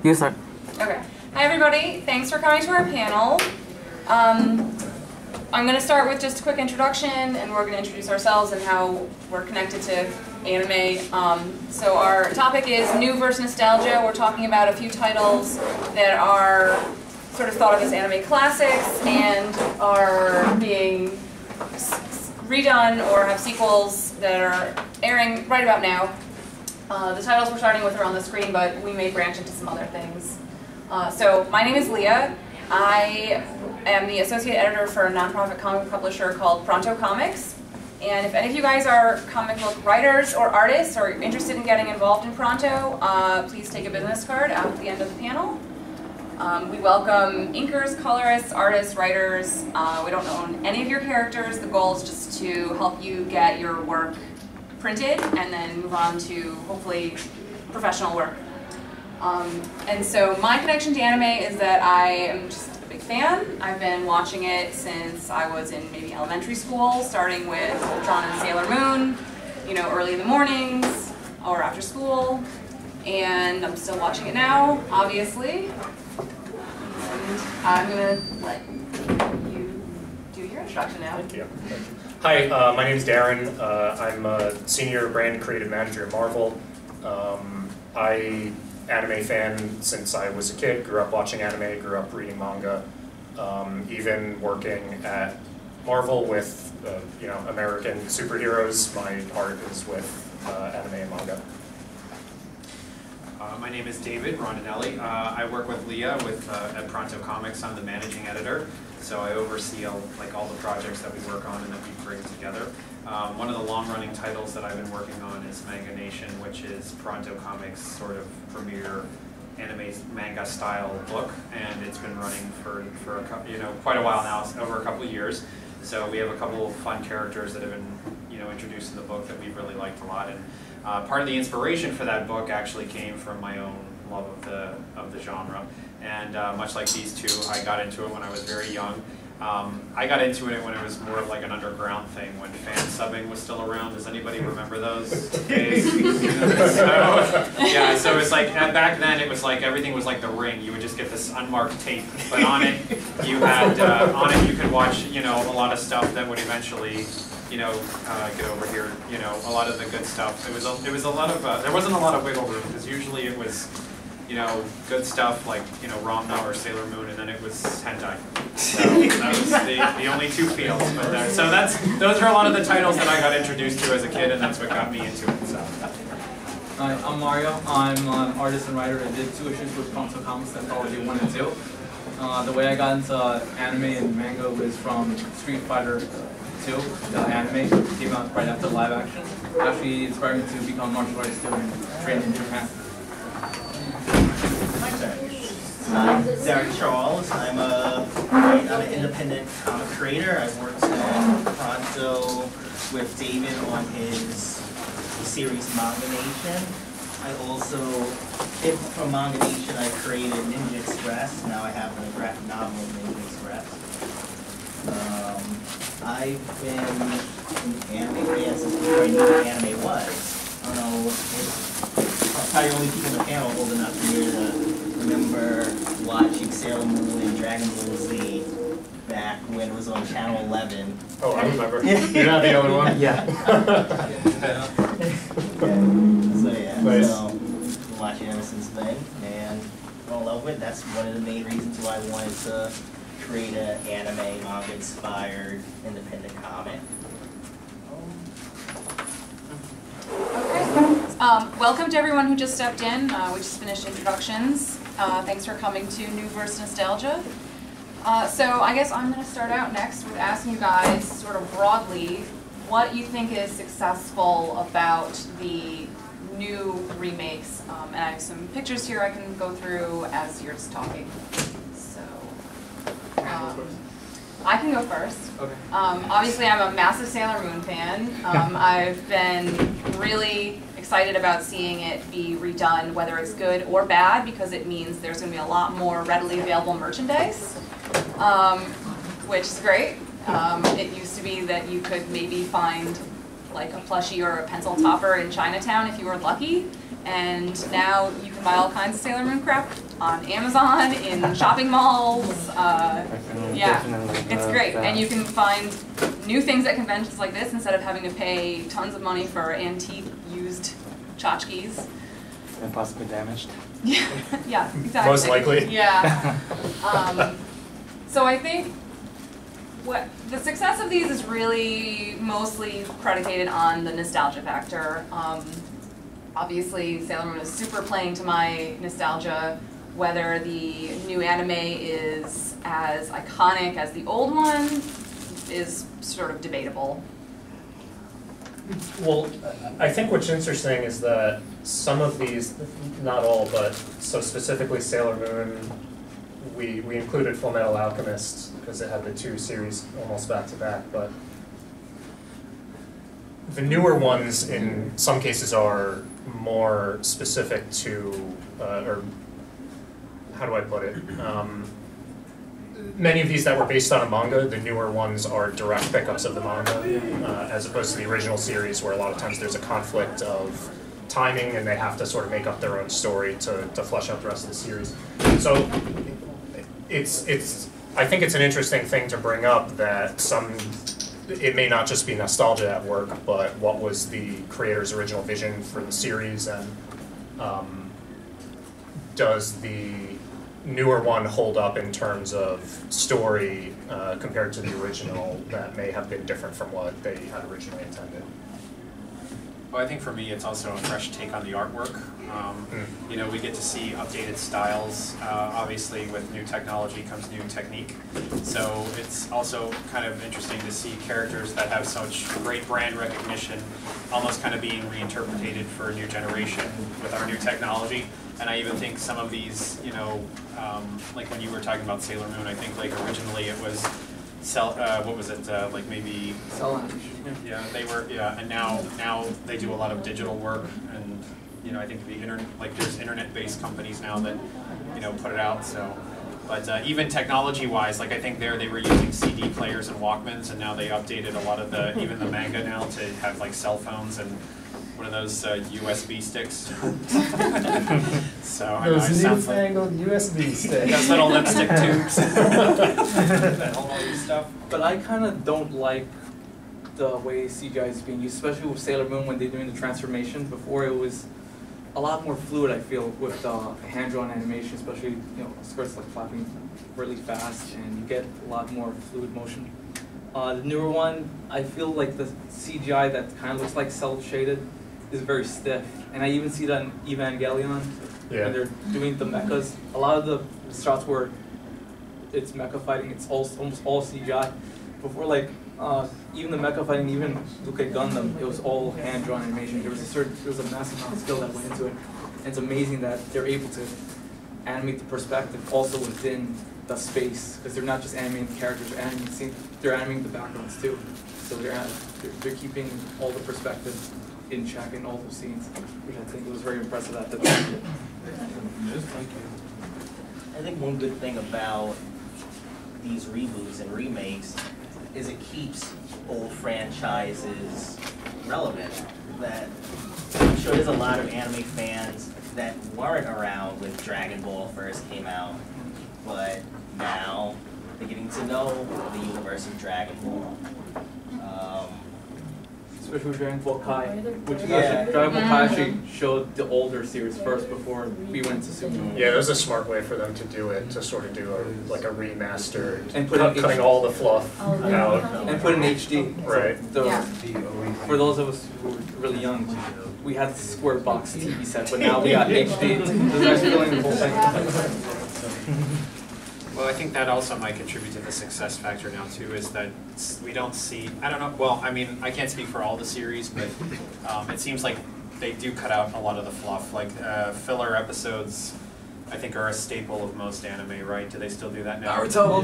You start. Okay. Hi everybody, thanks for coming to our panel. I'm going to start with just a quick introduction, and we're going to introduce ourselves and how we're connected to anime. So our topic is new versus nostalgia. We're talking about a few titles that are sort of thought of as anime classics and are being redone or have sequels that are airing right about now. The titles we're starting with are on the screen, but we may branch into some other things. So my name is Leah. I am the associate editor for a nonprofit comic publisher called Pronto Comics. And if any of you guys are comic book writers or artists or interested in getting involved in Pronto, please take a business card out at the end of the panel. We welcome inkers, colorists, artists, writers. We don't own any of your characters. The goal is just to help you get your work printed and then move on to hopefully professional work. And so my connection to anime is that I am just a big fan. I've been watching it since I was in maybe elementary school, starting with Voltron and Sailor Moon, you know, early in the mornings or after school. And I'm still watching it now, obviously. And I'm going to let you do your introduction now. Thank you. Hi, my name is Darren. I'm a senior brand creative manager at Marvel. Anime fan since I was a kid, grew up watching anime, grew up reading manga, even working at Marvel with you know, American superheroes. My heart is with anime and manga. My name is David Rondinelli. I work with Leah at Pronto Comics. I'm the managing editor, so I oversee all the projects that we work on and that we bring together. One of the long-running titles that I've been working on is Manga Nation, which is Pronto Comics' sort of premier anime manga-style book, and it's been running for quite a while now, over a couple of years. So we have a couple of fun characters that have been introduced in the book that we've really liked a lot. And part of the inspiration for that book actually came from my own love of the genre. And much like these two, I got into it when I was very young. I got into it when it was more of like an underground thing, when fan subbing was still around. Does anybody remember those days? So it's like, back then it was like everything was like The Ring. You would just get this unmarked tape, but on it you had, you could watch, a lot of stuff that would eventually, get over here, a lot of the good stuff. It was a lot of, there wasn't a lot of wiggle room, because usually it was, good stuff like, Ramna or Sailor Moon, and then it was hentai. So that was the only two fields. But those are a lot of the titles that I got introduced to as a kid, and that's what got me into it. So. Hi, I'm Mario. I'm an artist and writer. I did 2 issues with Pronto Comics, Anthology 1 and 2. The way I got into anime and manga was from Street Fighter 2. The anime came out right after live action. It actually inspired me to become a martial artist too and train in Japan. I'm Derrick Charles. I'm an independent comic creator. I've worked at Pronto with David on his series Manga Nation. I also, from Manga Nation, I created Ninja Express. Now I have a graphic novel of Ninja Express. I've been in anime since before I knew what anime was. I don't know, I'm probably the only people in the panel old enough to remember watching Sailor Moon and Dragonball Z back when it was on Channel 11. Oh, I remember. You're not the only one? Yeah. Nice. So watching ever since then, and I love it. That's one of the main reasons why I wanted to create an anime, manga-inspired, independent comic. Okay. Welcome to everyone who just stepped in. We just finished introductions. Thanks for coming to New Verse Nostalgia. So I guess I'm going to start out next with asking you guys sort of broadly what you think is successful about the new remakes. And I have some pictures here I can go through as you're just talking. So I can go first. Okay. Obviously I'm a massive Sailor Moon fan. I've been really excited about seeing it be redone, whether it's good or bad, because it means there's going to be a lot more readily available merchandise, which is great. It used to be that you could maybe find like a plushie or a pencil topper in Chinatown if you were lucky. And now you can buy all kinds of Sailor Moon crap on Amazon, in shopping malls. Yeah, it's great. And you can find new things at conventions like this instead of having to pay tons of money for antique used tchotchkes. And possibly damaged. Yeah, yeah, exactly. Most likely. Yeah. So I think what the success of these is really mostly predicated on the nostalgia factor. Obviously, Sailor Moon is super playing to my nostalgia. Whether the new anime is as iconic as the old one is sort of debatable. Well, I think what's interesting is that some of these, not all, but so specifically Sailor Moon, we included Full Metal Alchemist because it had the 2 series almost back to back, but the newer ones in some cases are more specific to, or how do I put it? Many of these that were based on a manga, the newer ones are direct pickups of the manga, as opposed to the original series where a lot of times there's a conflict of timing and they have to sort of make up their own story to flesh out the rest of the series. So I think it's an interesting thing to bring up that it may not just be nostalgia at work, but what was the creator's original vision for the series, and does the newer one hold up in terms of story compared to the original that may have been different from what they had originally intended? Well, I think for me, it's also a fresh take on the artwork. You know, we get to see updated styles. Obviously, with new technology comes new technique. So it's also kind of interesting to see characters that have such great brand recognition almost kind of being reinterpreted for a new generation with our new technology. And I even think some of these, you know, like when you were talking about Sailor Moon, I think like originally it was what was it, like maybe Cell animation. yeah, they were, yeah, and now they do a lot of digital work, and you know, I think there's internet-based companies now that, you know, put it out. So, but even technology-wise, like I think they were using CD players and Walkmans, and now they updated a lot of even the manga now to have like cell phones and one of those USB sticks. So I know those it sounds like newfangled USB sticks. those little lipstick tubes, that whole other stuff. But I kind of don't like the way CGI is being used, especially with Sailor Moon when they're doing the transformation. Before it was a lot more fluid, I feel, with hand-drawn animation, especially, you know, skirts like flapping really fast, and you get a lot more fluid motion. The newer one, I feel like the CGI that kind of looks like cel-shaded is very stiff, and I even see that in Evangelion when they're doing the mechas. A lot of the shots where it's mecha fighting, it's almost all CGI. Before, like even the mecha fighting, even look at Gundam, it was all hand-drawn animation. There was a massive amount of skill that went into it, and it's amazing that they're able to animate the perspective also within the space, because they're not just animating the characters, they're animating the backgrounds too. So they're keeping all the perspective in check in all those scenes, which I think was very impressive at the time. I think one good thing about these reboots and remakes is it keeps old franchises relevant. That I'm sure there's a lot of anime fans that weren't around when Dragonball first came out, but now they're getting to know the universe of Dragonball. Especially with Dragonball Kai, which Yeah. Dragonball Kai actually showed the older series first before we went to Super. Yeah, that was a smart way for them to do it, to sort of do like a remastered, And put cutting all the fluff out. And put in HD. Right. So Yeah. for those of us who were really young, we had the square box TV set, but now we got HD. It's actually filling the whole thing. Well, I think that also might contribute to the success factor now too, is that we don't see, I don't know, well, I mean, I can't speak for all the series, but it seems like they do cut out a lot of the fluff. Like filler episodes, I think, are a staple of most anime, right? Do they still do that now? Naruto!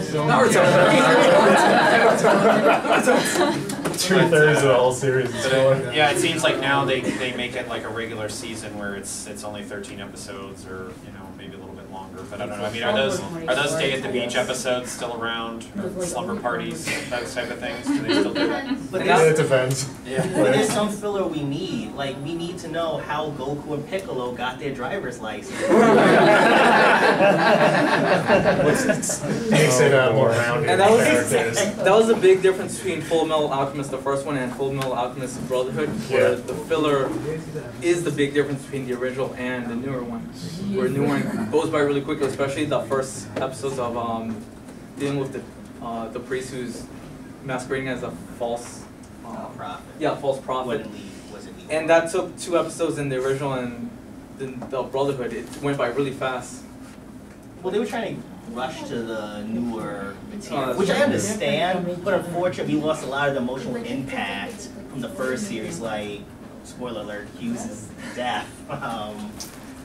2/3 of the whole series is filler. Yeah, it seems like now they make it like a regular season where it's only 13 episodes, or maybe a little bit longer. But I don't know. I mean, are those Day at the Beach episodes still around? Or slumber parties, those type of things? Do they still do that? But It depends. Yeah. But there's some filler we need. Like, we need to know how Goku and Piccolo got their driver's license. Makes it more rounded And that was- characters. That was a big difference between Full Metal Alchemist, the first one, and Full Metal Alchemist Brotherhood, where the filler is the big difference between the original and the newer one. Where the new one goes by really quickly, especially the first episodes of dealing with the priest who's masquerading as a false Prophet. false prophet. Wasn't he? And that took 2 episodes in the original, and the Brotherhood, it went by really fast. Well, they were trying to rush to the newer material, that's which I right. understand, but unfortunately we lost a lot of the emotional impact from the first series, like, spoiler alert, Hughes' death,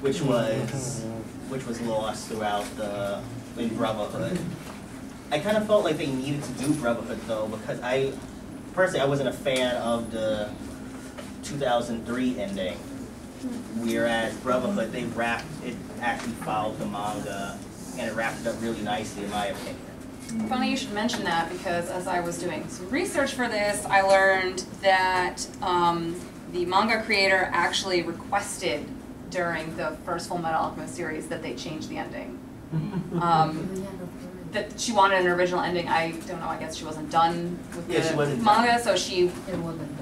which was lost throughout in Brotherhood. I kind of felt like they needed to do Brotherhood though, because personally I wasn't a fan of the 2003 ending. Whereas Brotherhood, it actually followed the manga, and it wrapped it up really nicely, in my opinion. Funny you should mention that, because as I was doing some research for this, I learned that the manga creator actually requested during the first Full Metal Alchemist series that they change the ending. That she wanted an original ending. I don't know, I guess she wasn't done with the manga, so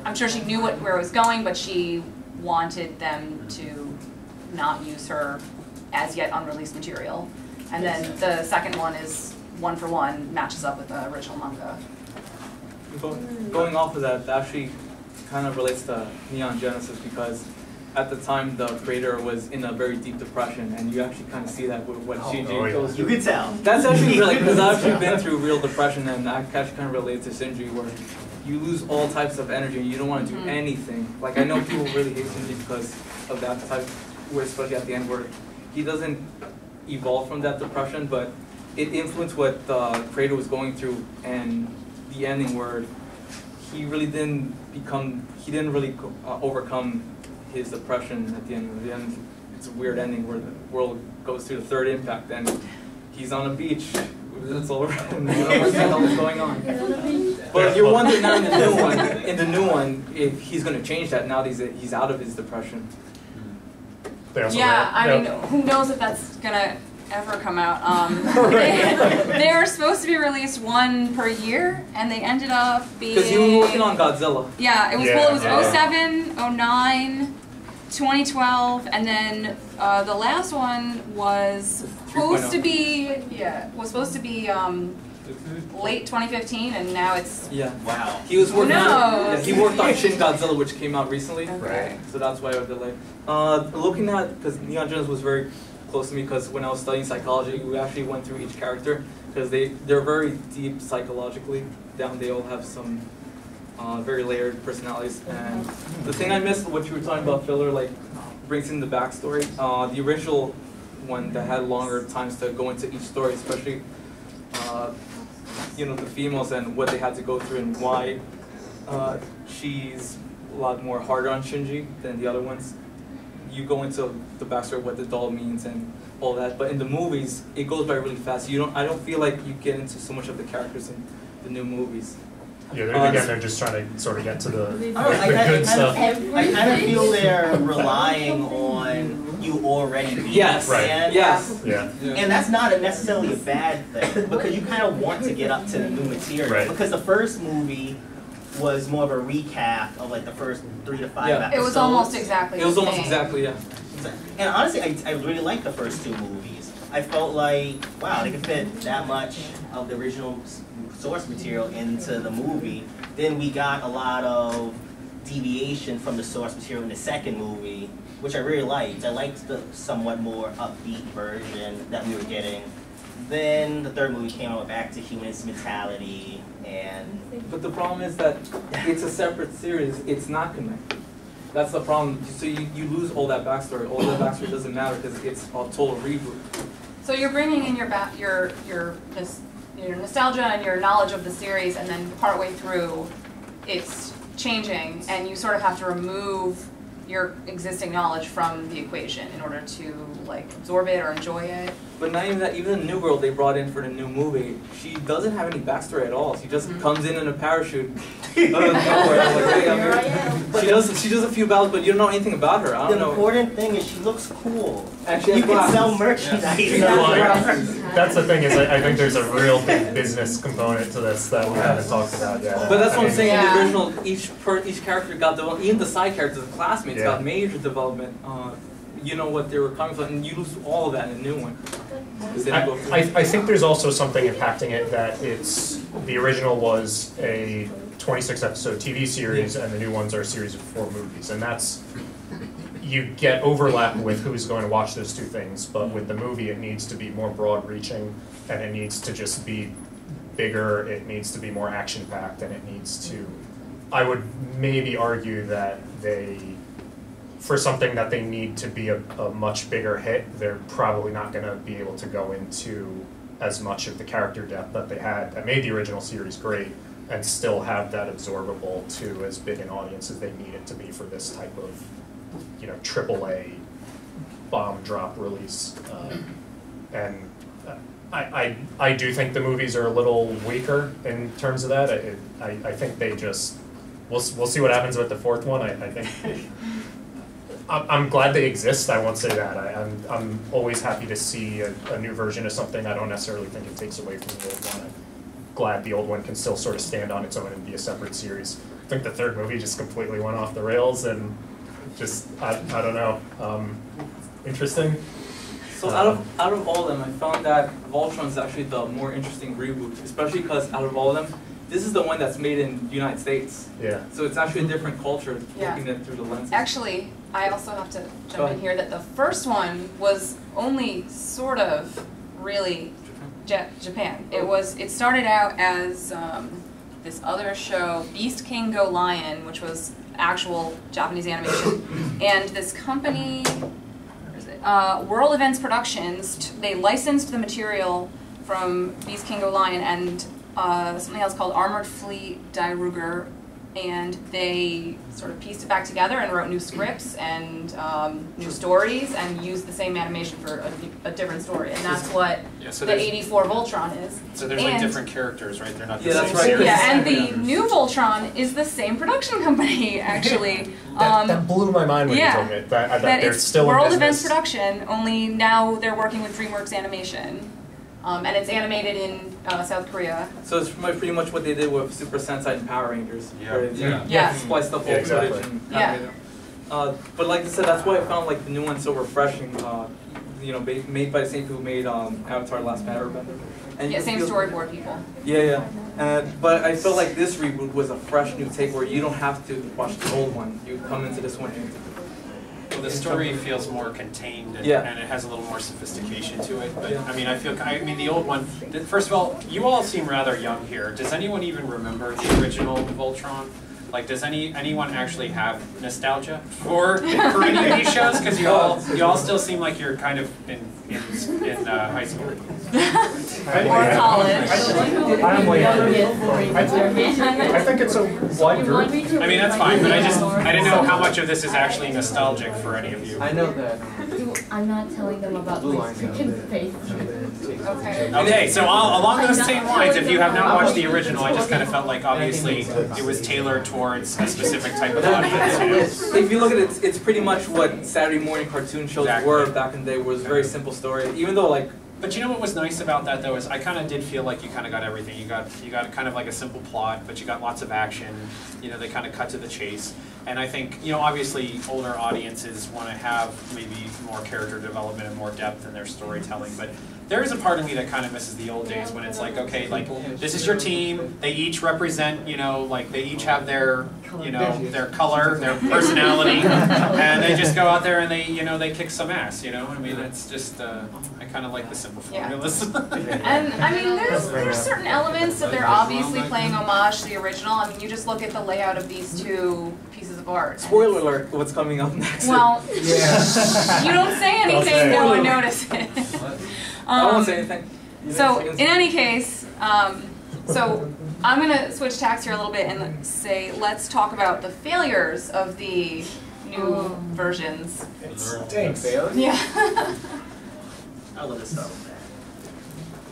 I'm sure she knew where it was going, but she wanted them to not use her as yet unreleased material. And then the second one is 1-for-1, matches up with the original manga. Going off of that, that actually kind of relates to Neon Genesis, because at the time the creator was in a very deep depression, and you actually kind of see that with what Shinji goes through. You could tell. That's actually really, because I've actually been through real depression, and I actually kind of relate to Shinji, where you lose all types of energy and you don't want to do anything. Like, I know people really hate Shinji because of that type, where especially at the end where he doesn't evolve from that depression, but it influenced what the creator was going through, and the ending where he really didn't really overcome his depression at the end. At the end, it's a weird ending where the world goes through the third impact, and he's on a beach. It's all right. I don't know what's going on. But you're wondering now in the new one, if he's going to change that now that he's out of his depression. Yeah, I mean, who knows if that's gonna ever come out. They were supposed to be released 1 per year, and they ended up being... Because he was working on Godzilla. Yeah, it was, well, it was 07, 09, 2012, and then the last one was supposed to be, late 2015, and now it's... Yeah. Wow. He was working he worked on Shin Godzilla, which came out recently. Okay. So that's why I was delayed. Looking at, because Neon Genesis was very close to me, because when I was studying psychology, we actually went through each character, because they're very deep psychologically down. They all have some very layered personalities. And the thing I missed, what you were talking about, filler, like brings in the backstory. The original one that had longer times to go into each story, especially the females and what they had to go through and why she's a lot more harder on Shinji than the other ones. You go into the backstory of what the doll means and all that, but in the movies it goes by really fast. I don't feel like you get into so much of the characters in the new movies. Yeah, they're just trying to sort of get to the good stuff. I kind of feel they're relying on you already being Yes. a fan. Yes. Yeah. And that's not necessarily a bad thing, because you kind of want to get up to the new material. Right. Because the first movie was more of a recap of like the first 3 to 5 episodes. It was almost exactly It was the almost same. exactly, yeah. And honestly, I really liked the first 2 movies. I felt like, wow, they could fit that much of the original source material into the movie. Then we got a lot of deviation from the source material in the second movie, which I really liked. I liked the somewhat more upbeat version that we were getting. Then the third movie came out back to human mentality, and... But the problem is that it's a separate series, it's not connected. That's the problem. So you lose all that backstory. All that backstory doesn't matter because it's a total reboot. So you're bringing in your nostalgia and your knowledge of the series, and then partway through, it's changing, and you sort of have to remove your existing knowledge from the equation in order to like absorb it or enjoy it. But not even that, even the new girl they brought in for the new movie, she doesn't have any backstory at all. She just comes in a parachute. She does a few battles, but you don't know anything about her. I don't know. The important thing is she looks cool. And she You has can glasses. sell merchandise. That's the thing is I think there's a real big business component to this that we haven't talked about yet. But that's what I'm saying. In Yeah. the original, each character got developed. Even the side characters, the classmates, Yeah. got major development. You know what they were coming from, and you lose all of that in the new one. I think there's also something impacting it that the original was a 26 episode TV series and the new ones are a series of 4 movies, and you get overlap with who's going to watch those two things, but with the movie it needs to be more broad reaching and it needs to just be bigger, it needs to be more action packed, and it needs to, I would maybe argue that for something that they need to be a much bigger hit, they're probably not going to be able to go into as much of the character depth that they had that made the original series great and still have that absorbable to as big an audience as they need it to be for this type of, AAA bomb drop release. And I do think the movies are a little weaker in terms of that. I think they just, we'll see what happens with the 4th one. I think. I'm glad they exist, I won't say that. I'm always happy to see a new version of something. I don't necessarily think it takes away from the old one. I'm glad the old one can still sort of stand on its own and be a separate series. I think the 3rd movie just completely went off the rails and just, I don't know, interesting. So out of all of them, I found that Voltron is actually the more interesting reboot, especially because out of all of them, this is the one that's made in the United States. Yeah. So it's actually a different culture, Yeah. looking at it through the lens. Actually, I also have to Go jump ahead. in here that the first one was only sort of really Japan. It started out as this other show, Beast King Go Lion, which was actual Japanese animation, and this company, where is it? World Events Productions. They licensed the material from Beast King Go Lion and something else called Armored Fleet Dairuger, and they sort of pieced it back together and wrote new scripts and new stories and used the same animation for a different story, and that's what so the '84 Voltron is. So there's like different characters, right? They're not the Yeah, same that's right. series. Yeah, and the new Voltron is the same production company, actually. That blew my mind when you told me it. That they're it's still World in Events business. Production, only now they're working with DreamWorks Animation. And it's animated in South Korea. So it's pretty much what they did with Super Sentai and Power Rangers. Yeah. Where they Yeah. spliced up all Yeah, the exactly. footage and Yeah. animated them. But like I said, that's why I found like the new one so refreshing. Made by the same people who made Avatar: The Last Airbender. And Yeah, you same feel- storyboard people. Yeah. But I felt like this reboot was a fresh new take where you don't have to watch the old one. You come into this one and Well, the story feels more contained and, Yeah. and it has a little more sophistication to it. But Yeah. I mean, the old one. First of all, you all seem rather young here. Does anyone even remember the original Voltron? Like, does anyone actually have nostalgia for any of these shows? Because you all still seem like you're kind of in high school. Or college. I'm way I think it's a wide group. I mean, that's fine, but I didn't know how much of this is actually nostalgic for any of you. I know that. I'm not telling them about my freaking face. Okay. Okay, so along those same lines, if you have not watched the original, I just kind of felt like obviously it was tailored towards a specific type of audience. If you look at it, it's pretty much what Saturday morning cartoon shows Exactly. were back in the day. It was a very simple story. Even though like But you know what was nice about that though is I kind of did feel like you kind of got everything. You got kind of like a simple plot, but you got lots of action. They kind of cut to the chase. And I think, obviously older audiences want to have maybe more character development and more depth in their storytelling. But there is a part of me that kind of misses the old days when it's like, okay, like this is your team. They each represent, like they each have their, their color, their personality, and they just go out there and they kick some ass. I mean, it's just I kind of like the simple formulas. And I mean, there's certain elements that they're obviously playing homage to the original. I mean, you just look at the layout of these two pieces of art. and spoiler alert, what's coming up next? Well, you don't say anything, no one notices it. I won't say anything. So in any case, so I'm gonna switch tacks here a little bit and say, let's talk about the failures of the new versions. Thanks. Yeah. I'll let us start with that.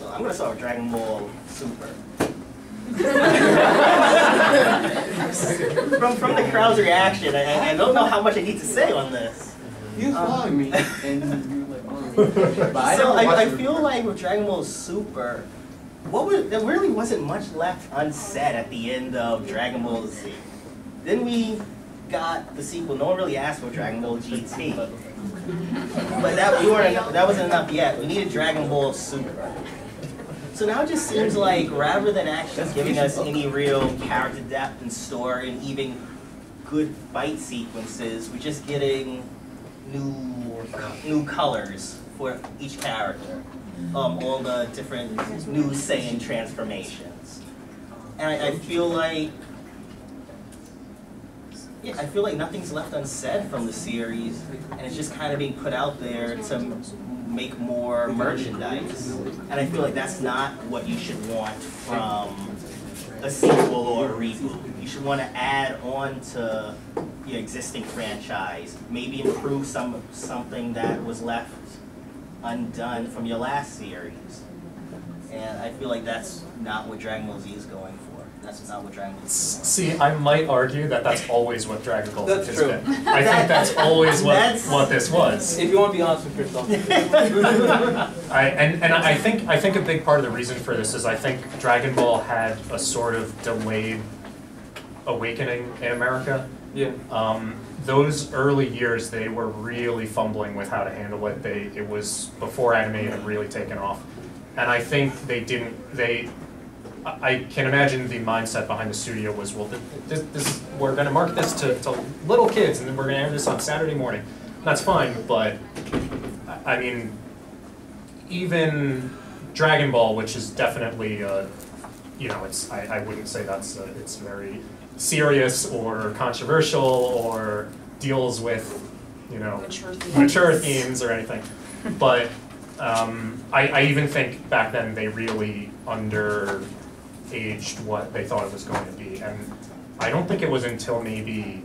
Well, I'm gonna start with Dragon Ball Super. from the crowd's reaction, I don't know how much I need to say on this. You followed me, and you like, oh. So I feel like with Dragon Ball Super, there really wasn't much left unsaid at the end of Dragon Ball Z. Then we got the sequel. No one really asked for Dragon Ball GT, but that wasn't enough yet. We needed Dragon Ball Super. So now it just seems like rather than actually giving us any real character depth and story and even good fight sequences, we're just getting new colors for each character, all the different new Saiyan transformations, and I feel like nothing's left unsaid from the series, and it's just kind of being put out there to make more merchandise, and I feel like that's not what you should want from a sequel or a reboot. You should want to add on to your existing franchise, maybe improve something that was left undone from your last series. And I feel like that's not what Dragon Ball Z is going for. That's not what Dragon Ball Z is. See, I might argue that that's always what Dragon Ball That's has true. been. I think that's always what this was. If you want to be honest with yourself. I think a big part of the reason for this is I think Dragon Ball had a sort of delayed awakening in America. Yeah. Those early years, they were really fumbling with how to handle it. It was before anime had really taken off, and I think I can imagine the mindset behind the studio was, well, we're going to market this to little kids, and then we're going to air this on Saturday morning. That's fine, but I mean, even Dragon Ball, which is definitely, I wouldn't say it's very serious or controversial or deals with, mature themes or anything. But I even think back then they really underaged what they thought it was going to be. And I don't think it was until maybe,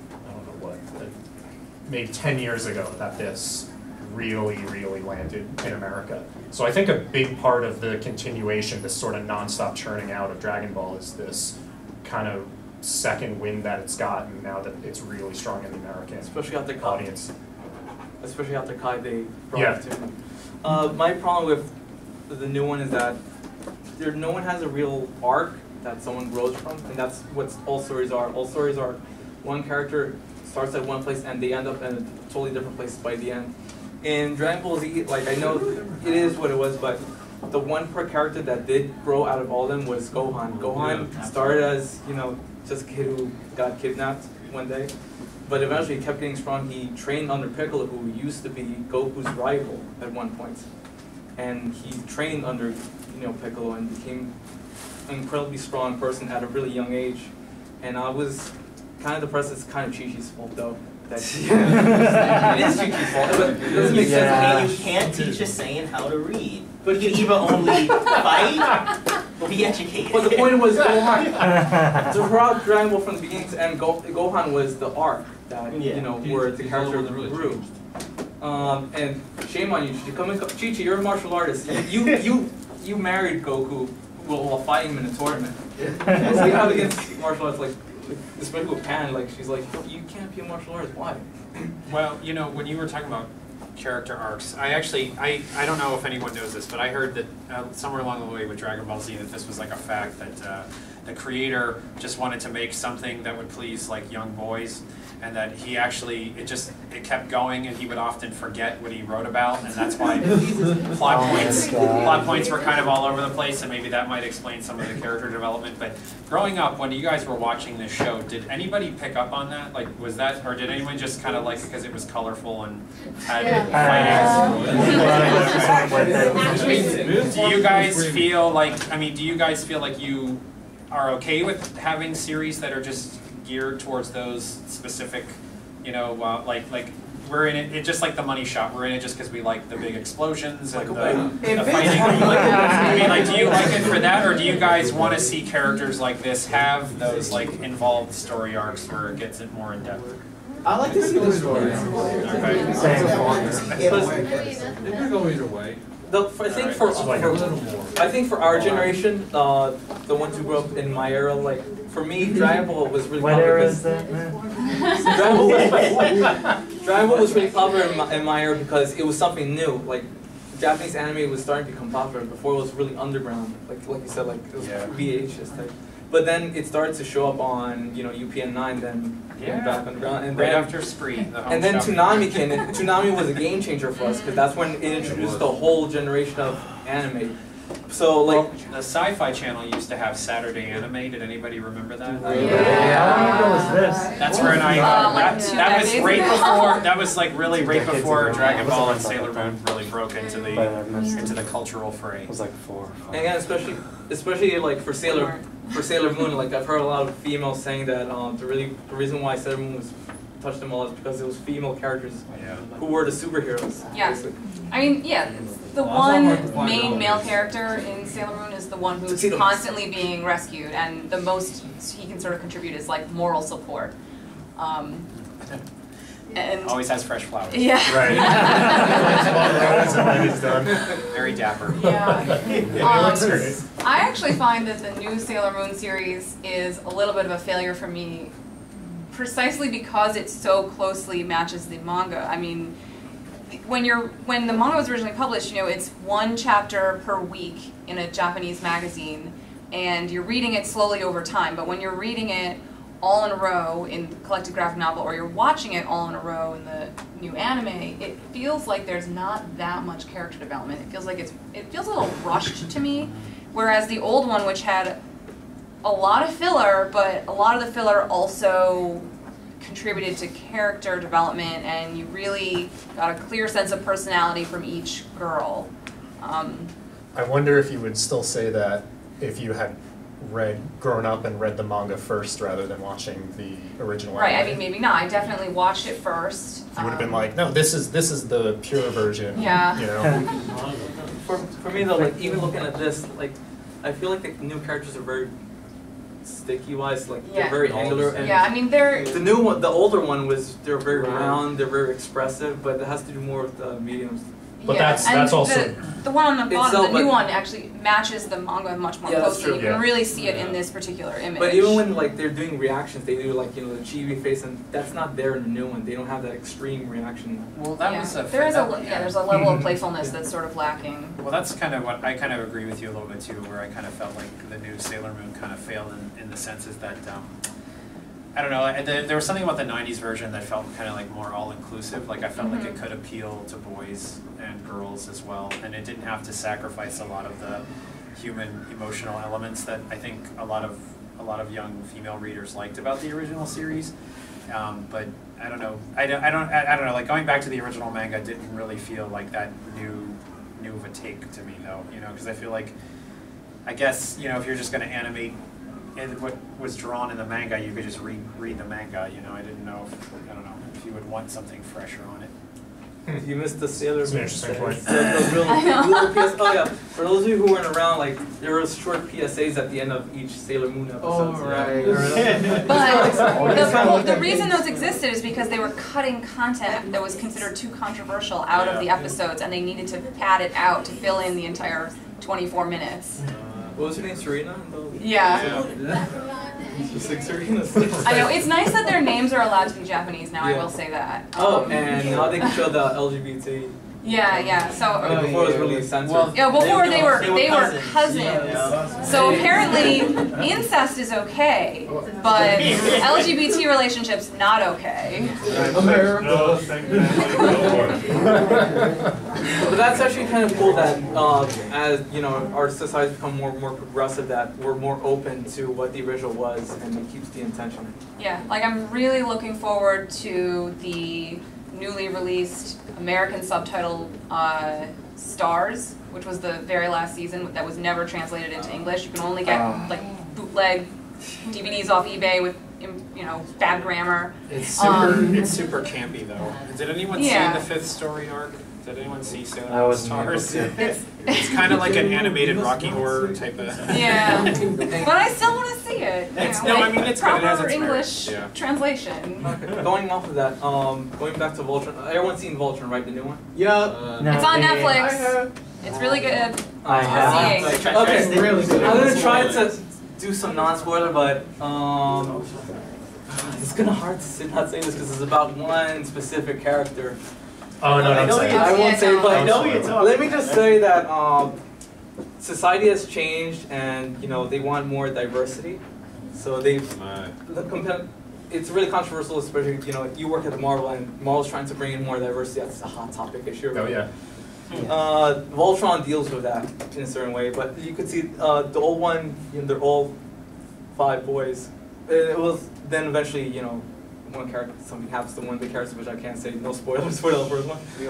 maybe 10 years ago that this really landed in America. So I think a big part of the continuation, this sort of nonstop churning out of Dragon Ball, is this kind of second wind that it's gotten now that it's really strong in the American audience. Especially after Kai, they brought it to. My problem with the new one is that no one has a real arc that someone grows from, and that's what all stories are. All stories are one character starts at one place and they end up in a totally different place by the end. In Dragon Ball Z, like, I know it is what it was, but the one per character that did grow out of all of them was Gohan. Gohan started as, just a kid who got kidnapped one day, but eventually he kept getting strong. He trained under Piccolo, who used to be Goku's rival at one point, and he trained under Piccolo and became an incredibly strong person at a really young age. And I was kind of depressed. It's kind of Chi-Chi's fault, though. It is Chi-Chi's fault, but it doesn't make sense. And you can't teach a Saiyan how to read. But you can either only fight or be educated. But the point was Gohan. Throughout Dragon Ball from the beginning to end, Gohan was the arc that where the character grew. And shame on you, Chi-Chi, you're a martial artist. You married Goku while fighting him in a tournament. So you have against martial arts, like especially with Pan, like she's like, you can't be a martial artist. Why? Well, when you were talking about character arcs, I don't know if anyone knows this, but I heard that somewhere along the way with Dragon Ball Z that this was like a fact that the creator just wanted to make something that would please like young boys, and that he actually it kept going, and he would often forget what he wrote about, and that's why plot points were kind of all over the place, and maybe that might explain some of the character development. But growing up, when you guys were watching this show, did anybody pick up on that? Like, was that, or did anyone just kind of like it because it was colorful and had fighting? Do you guys feel like you are okay with having series that are just geared towards those specific, like we're in it just like the money shot. We're in it just because we like the big explosions and the If fighting. I mean, like, do you like it for that, or do you guys want to see characters like this have those like involved story arcs where it gets it more in depth? I like to see the story. Okay. It could go either way. I think for our generation, the ones who grew up in my era, like for me, Dragonball was really What popular. era is that, man? Dragonball was really popular in my era because it was something new. Like Japanese anime was starting to become popular. Before it was really underground, like you said, like it was VHS type. But then it started to show up on UPN 9, then back underground, and Right then after Spree. and then Toonami came in. Toonami was a game changer for us because that's when it introduced the whole generation of anime. So like the Sci-Fi Channel used to have Saturday Anime. Did anybody remember that? How long ago was this? That's when that was right before. That was like really right before Dragon Ball and Sailor Moon really broke into the cultural fray. It was like 4 or 5. And again, especially like for Sailor Moon, like I've heard a lot of females saying that the reason why Sailor Moon touched them all is because it was female characters who were the superheroes. Yeah. Basically. I mean, yeah, the one main male character in Sailor Moon is the one who's constantly being rescued, and the most he can sort of contribute is like moral support. And always has fresh flowers. Yeah. Right. He's done. Very dapper. Yeah. I actually find that the new Sailor Moon series is a little bit of a failure for me, precisely because it so closely matches the manga. I mean, when the manga was originally published, it's 1 chapter per week in a Japanese magazine, and you're reading it slowly over time. But when you're reading it all in a row in the collected graphic novel, or you're watching it all in a row in the new anime, it feels like there's not that much character development. It feels a little rushed to me. Whereas the old one, which had a lot of filler, but a lot of the filler also contributed to character development, and you really got a clear sense of personality from each girl. I wonder if you would still say that if you had grown up and read the manga first rather than watching the original Right, anime. I mean, maybe not. I definitely watched it first. You would have been like, no, this is the pure version. Yeah. For me though, like even looking at this, like I feel like the new characters are very sticky wise, like they're very angular. And I mean they're the new one, the older one was they're very round, they're very expressive, but it has to do more with the mediums. But that's also the one on the bottom. Itself, the new one actually matches the manga much more that's closely. true. You can really see it in this particular image. But even when like they're doing reactions, they do like the chibi face, and that's not there in the new one. They don't have that extreme reaction. Well, that was there's a level of playfulness that's sort of lacking. Well, that's kind of what I kind of agree with you a little bit too, where I kind of felt like the new Sailor Moon kind of failed in the sense is that I don't know. There was something about the '90s version that felt kind of like more all-inclusive. Like I felt like it could appeal to boys and girls as well, and it didn't have to sacrifice a lot of the human emotional elements that I think a lot of young female readers liked about the original series. But I don't know. I don't know. Like going back to the original manga didn't really feel like that new of a take to me though. Because I feel like, I guess if you're just going to animate what was drawn in the manga, you could just read the manga. I didn't know if you would want something fresher on it. You missed the Sailor Moon. That's an interesting point. Oh yeah, for those of you who weren't around, like there was short PSAs at the end of each Sailor Moon episode. Oh right. But the reason those existed is because they were cutting content that was considered too controversial out of the episodes, and they needed to pad it out to fill in the entire 24 minutes. What was her name? Serena? Yeah. Just like Serena. I know, it's nice that their names are allowed to be Japanese now, I will say that. And now they can show the LGBT. Yeah, so before it was really censored. before they were cousins. So apparently incest is okay, but LGBT relationships not okay. But that's actually kind of cool that as our society's become more progressive, that we're more open to what the original was, and it keeps the intention. Yeah, like I'm really looking forward to the newly released American subtitle Stars, which was the very last season that was never translated into English. You can only get like bootleg DVDs off eBay with you know, bad grammar. It's super campy though. Did anyone Yeah. see the 5th story arc? Did anyone see Sailor I Moon wasn't able Stars? to. It's kind of like an animated Rocky Horror type of. Yeah, but I still want to see it. You It's- know, no, I with mean, it's good. It has proper its English merits, yeah. translation. Going off of that, going back to Voltron, everyone's seen Voltron, right? The new one? Yup. No, It's on they- Netflix. It's really good. I have. Seeing. Okay, really good. I'm gonna try to do some non-spoiler, but it's gonna hard to not say this because it's about one specific character. Oh, no, I don't know say you- it. I won't say, but I know you're talking. let me just say that society has changed, and you know they want more diversity. So it's really controversial, especially you know if you work at the Marvel and Marvel's trying to bring in more diversity. That's a hot topic issue. Oh, yeah. Voltron deals with that in a certain way, but you could see the old one. You know, they're all 5 boys. It was then eventually you know. One character, something happens to one of the characters, which I can't say. No spoilers for the first one. You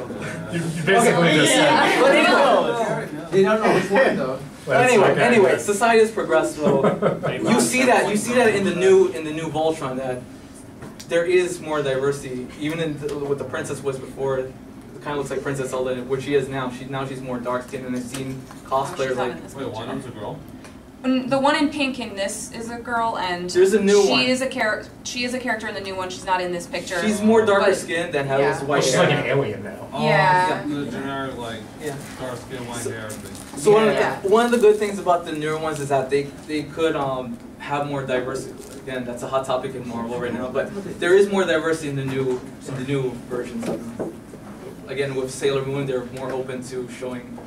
basically just said. But anyway, They don't know which one though. Let's not get anyway, into it. society has progressed. So you see that in the new Voltron that there is more diversity. Even in what the princess was before, it kind of looks like Princess Zelda, which she is now. She's more dark skinned, and I've seen cosplayers She's not like. in this Wait, one picture. is a girl? The one in pink in this is a girl, and There's a new she one. is a character. She is a character in the new one. She's not in this picture. She's more darker But- skinned than has yeah. Well, white she's hair. like an alien now. Yeah. The generic, like, Yeah. dark skin, white hair thing. So Yeah. one of the good things about the newer ones is that they could have more diversity. Again, that's a hot topic in Marvel right now, but there is more diversity in the new versions. Again, with Sailor Moon, they're more open to showing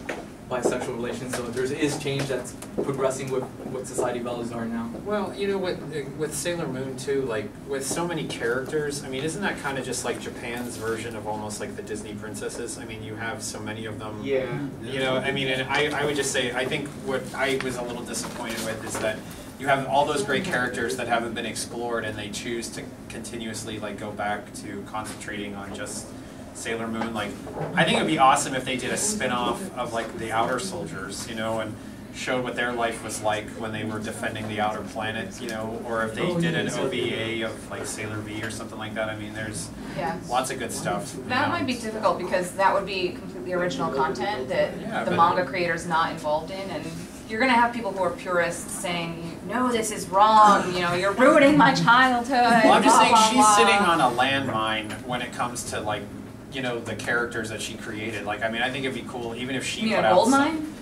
bisexual relations, so there is change that's progressing with what society values are now. Well, you know, with Sailor Moon too, like with so many characters, I mean, isn't that kind of just like Japan's version of almost like the Disney princesses? I mean, you have so many of them. Yeah. You know, I mean, and I would just say, I think what I was a little disappointed with is that you have all those great characters that haven't been explored, and they choose to continuously like go back to concentrating on just Sailor Moon. Like, I think it would be awesome if they did a spin-off of like the Outer Soldiers, you know, and showed what their life was like when they were defending the outer planet, you know, or if they did an OVA of like Sailor V or something like that. I mean, there's Yeah. lots of good stuff. you That know. might be difficult because that would be completely original content that Yeah, the but- manga creator's not involved in, and you're gonna have people who are purists saying, "No, this is wrong. You know, you're ruining my childhood." Well, I'm just blah, saying blah, she's blah." sitting on a landmine when it comes to like, you know, the characters that she created. Like, I mean, I think it'd be cool even if she You mean put a out gold some- mine?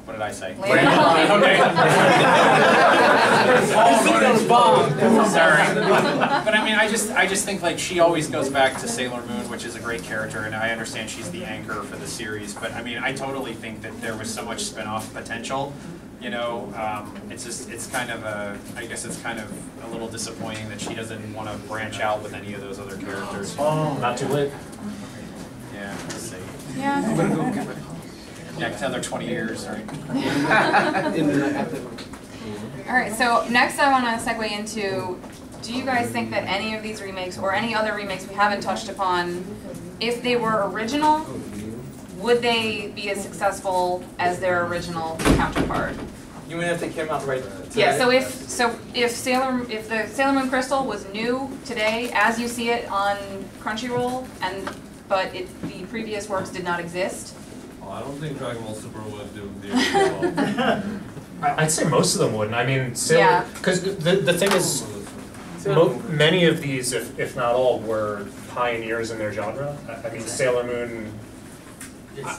What did I say? Landmine. Sorry. But I mean, I just think like she always goes back to Sailor Moon, which is a great character, and I understand she's the anchor for the series. But I mean, I totally think that there was so much spin-off potential. You know, it's kind of I guess it's kind of a little disappointing that she doesn't want to branch out with any of those other characters. Oh, not too late. Yeah, let's see. Yeah. Yeah, another 20 years, right? All right. So next, I want to segue into: do you guys think that any of these remakes or any other remakes we haven't touched upon, if they were original, would they be as successful as their original counterpart? You mean if they came out right today? Yeah. So if the Sailor Moon Crystal was new today, as you see it on Crunchyroll, but the previous works did not exist. Well, I don't think Dragon Ball Super would do the original. I'd say most of them wouldn't. I mean, Yeah. because the thing is, many of these, if not all, were pioneers in their genre. I mean, Sailor Moon.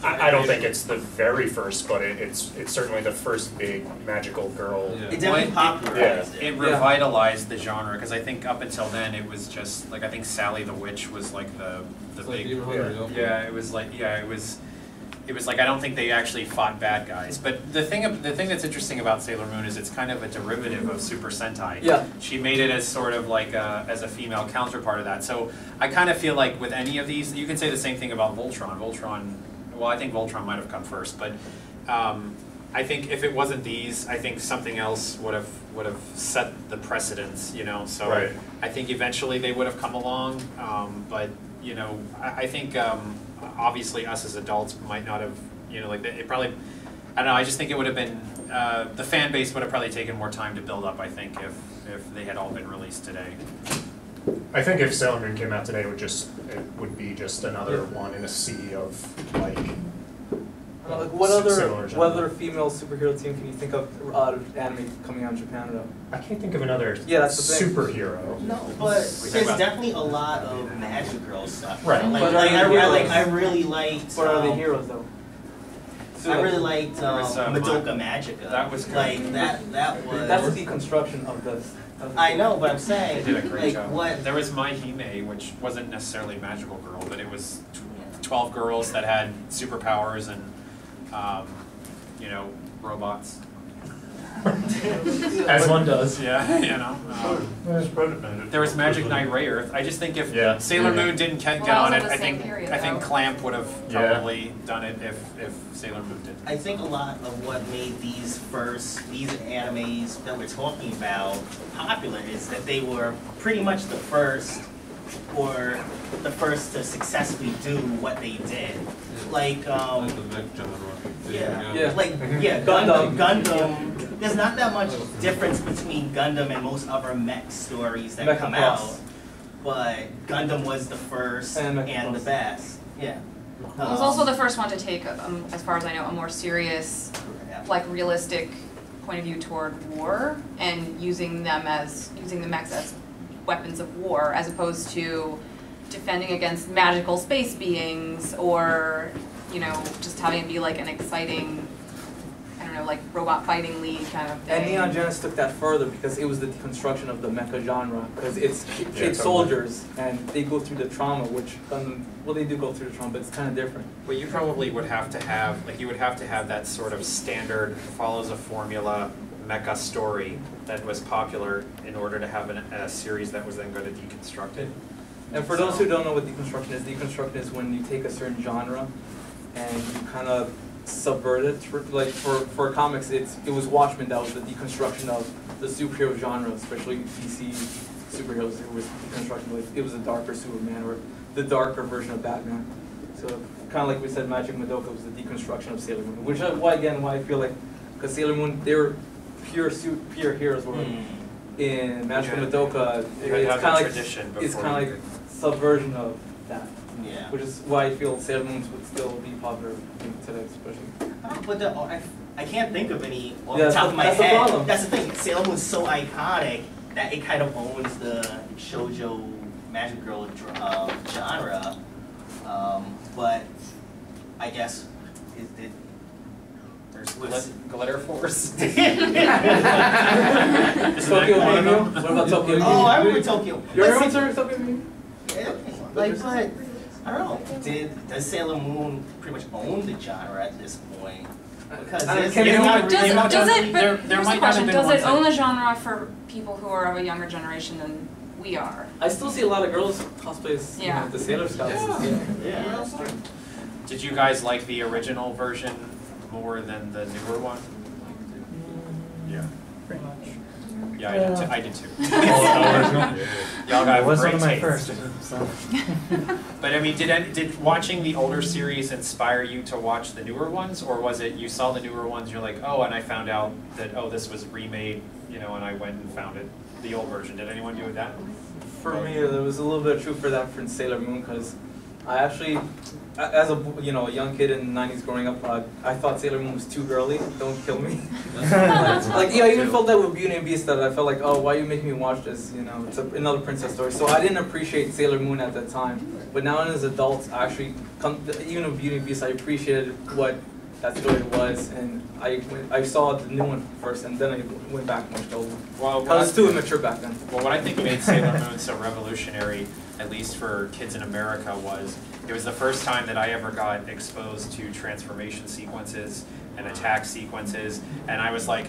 I don't think it's the very first, but it's certainly the first big magical girl. Yeah. It definitely popularized it. It revitalized the genre, because I think up until then it was just like, I think Sally the Witch was like the It's big. like Demon Hunter, Yeah, it was like it was like, I don't think they actually fought bad guys. But the thing that's interesting about Sailor Moon is it's kind of a derivative of Super Sentai. Yeah. She made it as sort of like as a female counterpart of that. So I kind of feel like with any of these, you can say the same thing about Voltron. Well, I think Voltron might have come first, but I think if it wasn't these, I think something else would have set the precedence, you know. So Right. I think eventually they would have come along, but you know, I think obviously us as adults might not have, you know, like it probably I don't know, I just think it would have been, the fan base would have probably taken more time to build up, I think, if they had all been released today. I think if Sailor Moon came out today, it would be just another one in a sea of like. What similar genre. other female superhero team can you think of out of anime coming out in Japan though? I can't think of another that's the thing. superhero. No, but there's definitely a lot of Magic Girl stuff. Right. I really liked. What are the heroes though? I really liked was, Madoka Magica. That was good. Like that was. That's the deconstruction of this. I know, but I'm saying. They did a great like, job. What? There was My Hime, which wasn't necessarily a magical girl, but it was 12 girls that had superpowers and, you know, robots. As one does. Yeah, you know. There was Magic Knight Ray Earth. I just think if Sailor Moon didn't get on it, I think Clamp would have probably done it if Sailor Moon did. I think a lot of what made these animes that we're talking about popular is that they were pretty much the first to successfully do what they did. Like Gundam. There's not that much difference between Gundam and most other mech stories that come out, but Gundam was the first and the best. Yeah. It was also the first one to take, as far as I know, a more serious, like realistic point of view toward war and using the mechs as weapons of war, as opposed to defending against magical space beings or, you know, just having it be like an exciting, I don't know, like robot fighting league kind of thing. And Neon Genesis took that further because it was the deconstruction of the mecha genre. Because it's kid soldiers and they go through the trauma, which they do go through the trauma, but it's kind of different. Well, you probably would have to have, that sort of standard, follows a formula mecha story that was popular in order to have a series that was then going to deconstruct it. And for those who don't know what deconstruction is when you take a certain genre and you kind of subvert it. Like for comics, it was Watchmen that was the deconstruction of the superhero genre, especially DC superheroes. It was deconstruction, like it was a darker Superman or the darker version of Batman. So kind of like we said, Magic Madoka was the deconstruction of Sailor Moon, which why I feel like, because Sailor Moon, they were pure heroes. Were in Magic Madoka, it's kind of like subversion of that. Yeah. Which is why I feel Sailor Moon would still be popular today, especially. But I can't think of any off the top of my head. That's the thing. Sailor Moon's so iconic that it kind of owns the shoujo magic girl genre. But I guess there's Glitter Force. Tokyo Mania? What about Tokyo Mania? Oh, I remember Tokyo. You remember Tokyo Mania? Like, but I don't know. Does Sailor Moon pretty much own the genre at this point? Because Does it own the genre for people who are of a younger generation than we are? I still see a lot of girls cosplays, you know, the Sailor Scouts. Yeah. Did you guys like the original version more than the newer one? Yeah. Pretty much. Yeah, I did too. Y'all got was one of my first. So. But I mean, did watching the older series inspire you to watch the newer ones, or was it you saw the newer ones, you're like, oh, and I found out that this was remade, you know, and I went and found it, the old version. Did anyone do that? For me, there was a little bit of truth for that for Sailor Moon, because I actually, as a young kid in the 90s growing up, I thought Sailor Moon was too girly. Don't kill me. I even felt that with Beauty and Beast, that I felt like, oh, why are you making me watch this? You know, it's another princess story. So I didn't appreciate Sailor Moon at that time. But now as adults, I actually, even with Beauty and Beast, I appreciated what that story was, and I saw the new one first, and then I went back and watched the old one. Well, I was too immature back then. Well, what I think made Sailor Moon so revolutionary, at least for kids in America, was it was the first time that I ever got exposed to transformation sequences and attack sequences, and I was like,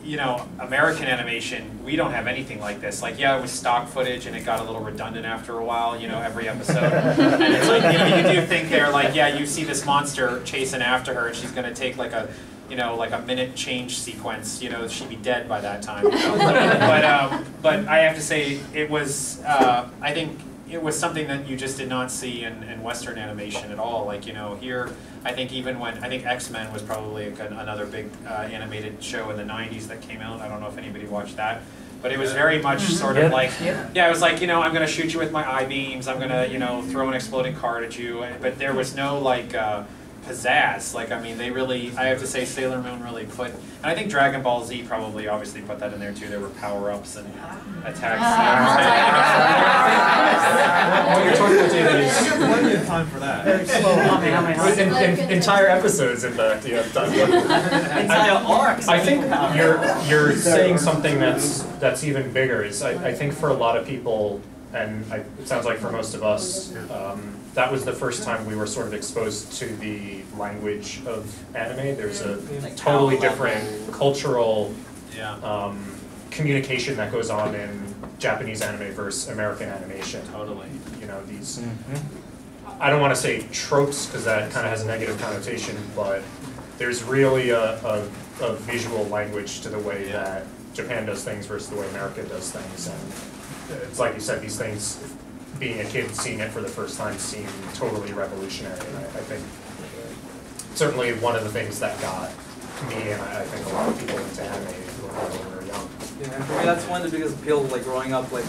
you know, American animation, we don't have anything like this. Like, yeah, it was stock footage, and it got a little redundant after a while, you know, every episode. And it's like, you know, you do think they're like, yeah, you see this monster chasing after her, and she's going to take like a, you know, like a minute change sequence, you know, she'd be dead by that time. But I have to say, it was, I think it was something that you just did not see in Western animation at all. Like, you know, here, I think even when, I think X-Men was probably another big animated show in the 90s that came out. I don't know if anybody watched that. But it was very much sort of like, yeah, it was like, you know, I'm going to shoot you with my eye beams, I'm going to, you know, throw an exploding card at you. But there was no, like, pizzazz. Like, I mean, they really, I have to say, Sailor Moon really put, and I think Dragon Ball Z probably obviously put that in there too. There were power-ups and attacks. What you're talking about, David, is plenty of time for that. Very slow. entire episodes in fact, you have done. Entire arcs. I think you're saying something that's even bigger. Is I think for a lot of people, and it sounds like for most of us, that was the first time we were sort of exposed to the language of anime. There's a totally different cultural communication that goes on in Japanese anime versus American animation. Totally. You know, these, I don't want to say tropes because that kind of has a negative connotation, but there's really a visual language to the way that Japan does things versus the way America does things. And it's like you said, these things, being a kid seeing it for the first time seemed totally revolutionary. And I think certainly one of the things that got me and I think a lot of people into anime when we were young. Yeah, and for me that's one of the biggest appeals, like growing up, like,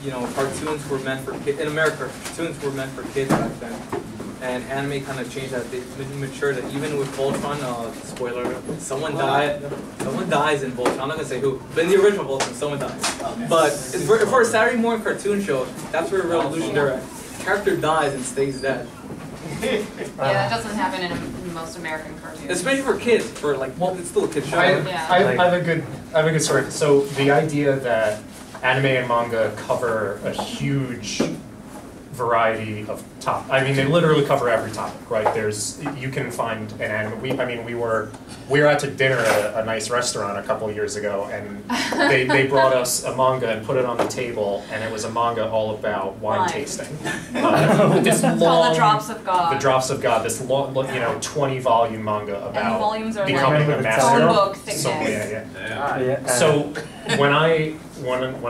you know, cartoons were meant for kids. In America, cartoons were meant for kids back then. And anime kind of changed that. They matured that. Even with Voltron, spoiler, someone dies in Voltron. I'm not gonna say who, but in the original Voltron, someone dies. But for a Saturday morning cartoon show, that's where revolution they're at. Character dies and stays dead. Yeah, that doesn't happen in most American cartoons. Especially for kids, for like, well, it's still a kid show. I have a good story. So the idea that anime and manga cover a huge variety of I mean, they literally cover every topic, right? You can find an anime. We were out to dinner at a nice restaurant a couple of years ago, and they brought us a manga and put it on the table, and it was a manga all about wine tasting. This long, called The Drops of God. The Drops of God. This long, 20-volume manga about and the volumes are becoming like a master. phone book thickness. So So when I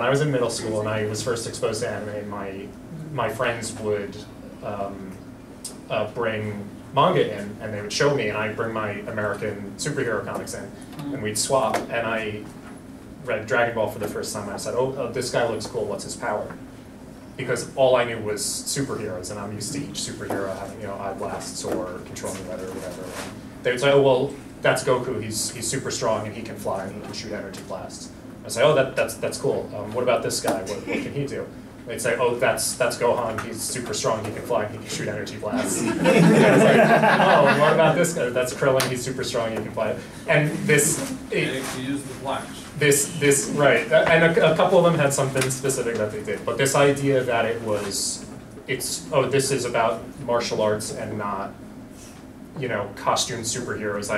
was in middle school and I was first exposed to anime, my friends would bring manga in, and they would show me, and I'd bring my American superhero comics in, and we'd swap. And I read Dragon Ball for the first time, and I said, oh, this guy looks cool, what's his power? Because all I knew was superheroes, and I'm used to each superhero having, eye blasts or controlling weather or whatever. And they would say, oh, well, that's Goku, he's super strong, and he can fly, and he can shoot energy blasts. I'd say, oh, that's cool. What about this guy? What can he do? They'd say, oh, that's Gohan, he's super strong, he can fly, he can shoot energy blasts. And I was like, oh, what about this guy? That's Krillin, he's super strong, he can fly. And he used the flash. This, right, and a couple of them had something specific that they did, but this idea that this is about martial arts and not, costume superheroes,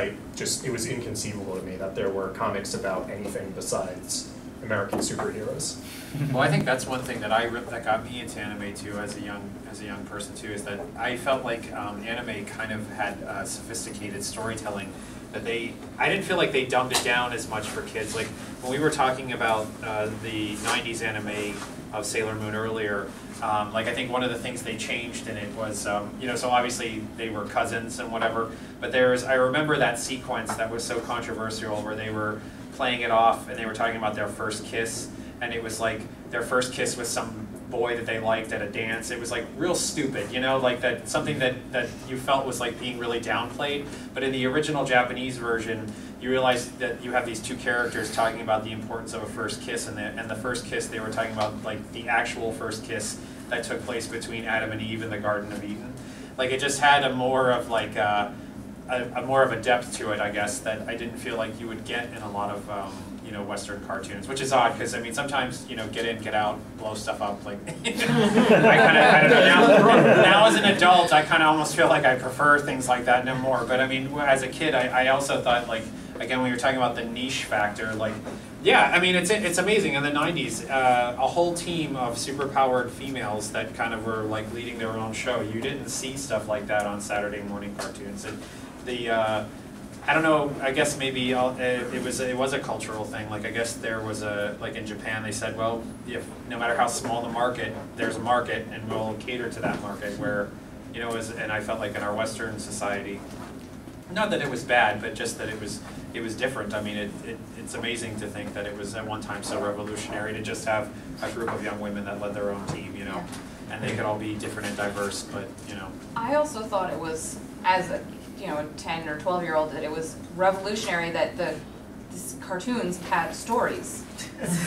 it was inconceivable to me that there were comics about anything besides American superheroes. Well, I think that's one thing that that got me into anime too, as a young person too, is that I felt like anime kind of had sophisticated storytelling. That I didn't feel like they dumbed it down as much for kids. Like when we were talking about the '90s anime of Sailor Moon earlier, I think one of the things they changed in it was, so obviously they were cousins and whatever, but I remember that sequence that was so controversial where they were playing it off and they were talking about their first kiss. And it was like their first kiss with some boy that they liked at a dance. It was like real stupid, like that something that you felt was like being really downplayed. But in the original Japanese version, you realize that you have these two characters talking about the importance of a first kiss, and the first kiss they were talking about like the actual first kiss that took place between Adam and Eve in the Garden of Eden. Like it just had a more of a depth to it, I guess, that I didn't feel like you would get in a lot of Western cartoons, which is odd because I mean sometimes get in, get out, blow stuff up. Like I don't know. Now as an adult, I kind of almost feel like I prefer things like that no more. But I mean, as a kid, I also thought again when you're talking about the niche factor, I mean it's amazing. In the '90s, a whole team of superpowered females that kind of were leading their own show. You didn't see stuff like that on Saturday morning cartoons. And I don't know. I guess maybe it was a cultural thing. Like I guess there was like in Japan they said, well, if no matter how small the market, there's a market, and we'll cater to that market. Where, you know, and I felt like in our Western society, not that it was bad, but just that it was different. I mean, it's amazing to think that it was at one time so revolutionary to just have a group of young women that led their own team, you know, and they could all be different and diverse, but you know. I also thought it was, as a 10 or 12-year-old, that it was revolutionary that these cartoons had stories.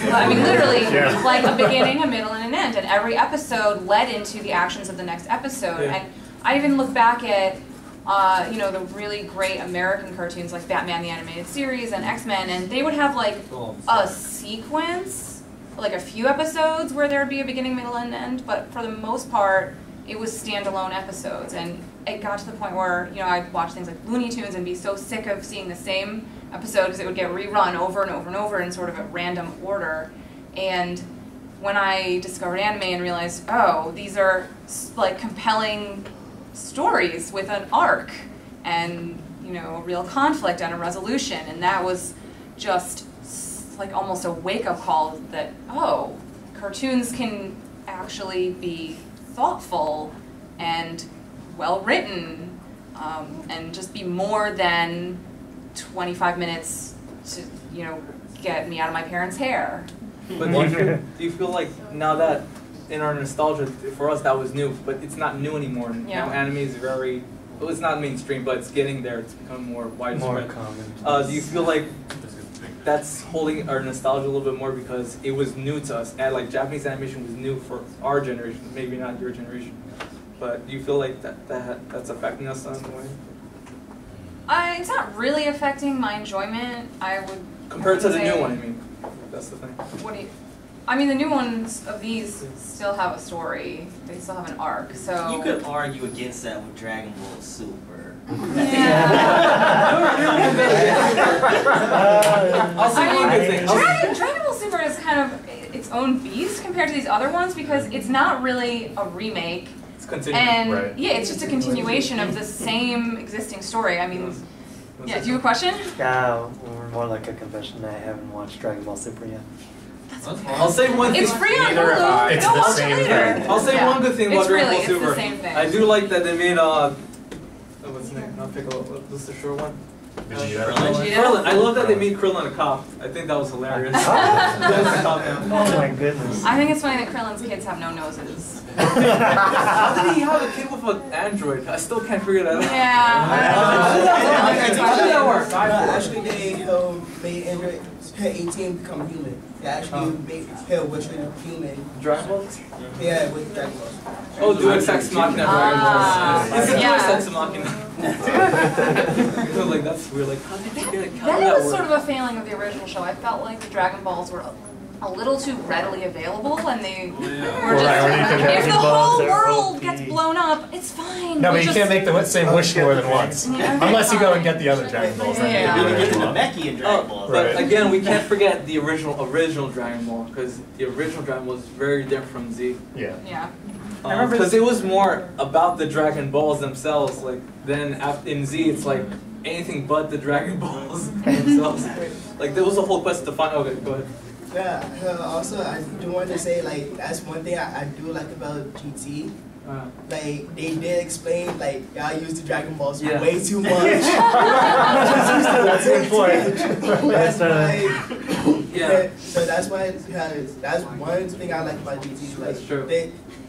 I mean, literally, like a beginning, a middle, and an end, and every episode led into the actions of the next episode. And I even look back at, the really great American cartoons like Batman the Animated Series and X-Men, and they would have like a sequence, like a few episodes where there would be a beginning, middle, and end, but for the most part, it was standalone episodes. And it got to the point where, I'd watch things like Looney Tunes and be so sick of seeing the same episode because it would get rerun over and over and over in sort of a random order. And when I discovered anime and realized, oh, these are like compelling stories with an arc and, a real conflict and a resolution, and that was just like almost a wake-up call that, oh, cartoons can actually be thoughtful and well-written, and just be more than 25 minutes to, get me out of my parents' hair. But do you feel like now that in our nostalgia, for us that was new, but it's not new anymore. Now anime is very, well, it's not mainstream, but it's getting there. It's become more widespread. More common. Do you feel like that's holding our nostalgia a little bit more because it was new to us? And like Japanese animation was new for our generation, maybe not your generation. But do you feel like that's affecting us in a way? It's not really affecting my enjoyment. I would compared to the new one, I mean, that's the thing. What do you? I mean, the new ones of these still have a story. They still have an arc. So you could argue against that with Dragon Ball Super. Dragon Ball Super is kind of its own beast compared to these other ones because it's not really a remake. It's continuing. And it's just a continuation of the same existing story. I mean, do you have a question? Yeah, or more like a confession. I haven't watched Dragon Ball Super yet. I'll say one thing. It's free on Hulu. It's Go the watch same it later. thing. I'll say one good thing about Dragon Ball Super. It's the same thing. I do like that they made what's his name? Not Piccolo. What's the short one? Krillin. I love that they made Krillin a cop. I think that was hilarious. Oh my goodness. I think it's funny that Krillin's kids have no noses. How did he have a kid with an android? I still can't figure that out. How did that work? Actually, they made Android 18 become human. They actually made him which is human. Dragon Ball? Yeah, with Dragon Ball. Oh, Deus Ex Machina Dragon Ball. It's a Deus Ex Machina. Like that's weird. Like how did you get it? That was sort of a failing of the original show. I felt like the Dragon Balls were a little too readily available, and they were just. If the whole world gets blown up, it's fine. No, but you can't make the same wish more than once, unless you go and get the other Dragon Balls. You get the Namek in Dragon Ball. But again, we can't forget the original Dragon Ball because the original Dragon Ball is very different from Z. Yeah. Because it was more about the Dragon Balls themselves. Like then in Z, it's like anything but the Dragon Balls themselves. Like there was a whole quest to find. Okay, go ahead. Yeah. Also, I do want to say like that's one thing I do like about GT. Like they did explain like y'all use the Dragon Balls way too much. That's a good point. So that's why that's one thing I like about GT. Like that's true.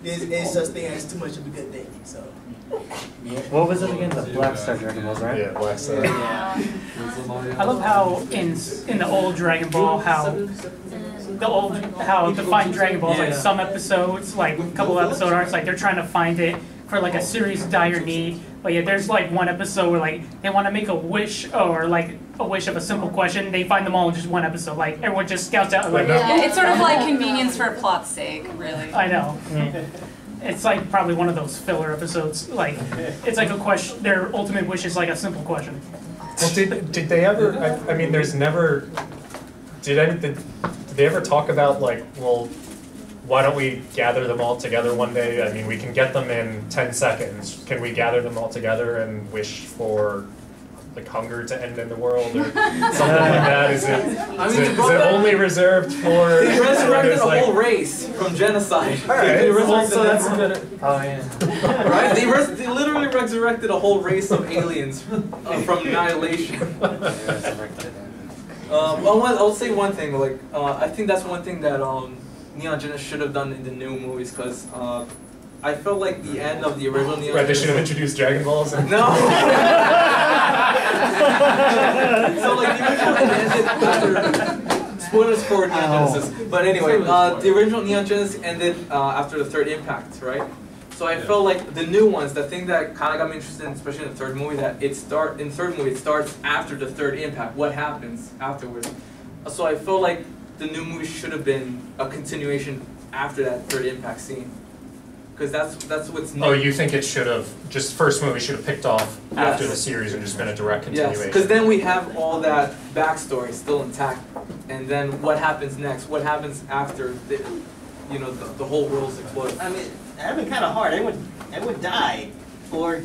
There's such thing as too much of a good thing. So. What was it again? The Black Star Dragon Balls, right? Yeah, Black Star. I love how in the old Dragon Ball how to find Dragon Balls, like some episodes, like a couple of episode arcs, like they're trying to find it for like a serious dire need. But yeah, there's like one episode where like they want to make a wish or like a wish of a simple question. They find them all in just one episode. Like everyone just scouts out. Like, it's sort of like convenience for plot's sake, really. I know. It's like probably one of those filler episodes. Like it's like a question. Their ultimate wish is like a simple question. Well, did they ever? I mean, there's never. Did they ever talk about like, well, why don't we gather them all together one day? I mean, we can get them in 10 seconds. Can we gather them all together and wish for like hunger to end in the world or something like that? Is it only reserved for? They resurrected a like, whole race from genocide. Okay, So that's good. Oh yeah. Right? They literally resurrected a whole race of aliens from annihilation. I'll say one thing. Like, I think that's one thing that Neon Genesis should have done in the new movies, because I felt like the end of the original Neon right, they Genesis. should have introduced Dragon Balls. And No. So like the original ended after. Spoilers for Neon Genesis. But anyway, the original Neon Genesis ended after the third impact, right? So I felt like the new ones, the thing that kind of got me interested in, especially in the third movie, that in the third movie it starts after the third impact. What happens afterwards? So I felt like the new movie should have been a continuation after that third impact scene, because that's what's new. oh, you think it should have just first movie should have picked off after the series and just been a direct continuation? Yes, because then we have all that backstory still intact, and then what happens next? What happens after the whole world's exploded? I mean, that'd been kind of hard. Everyone died or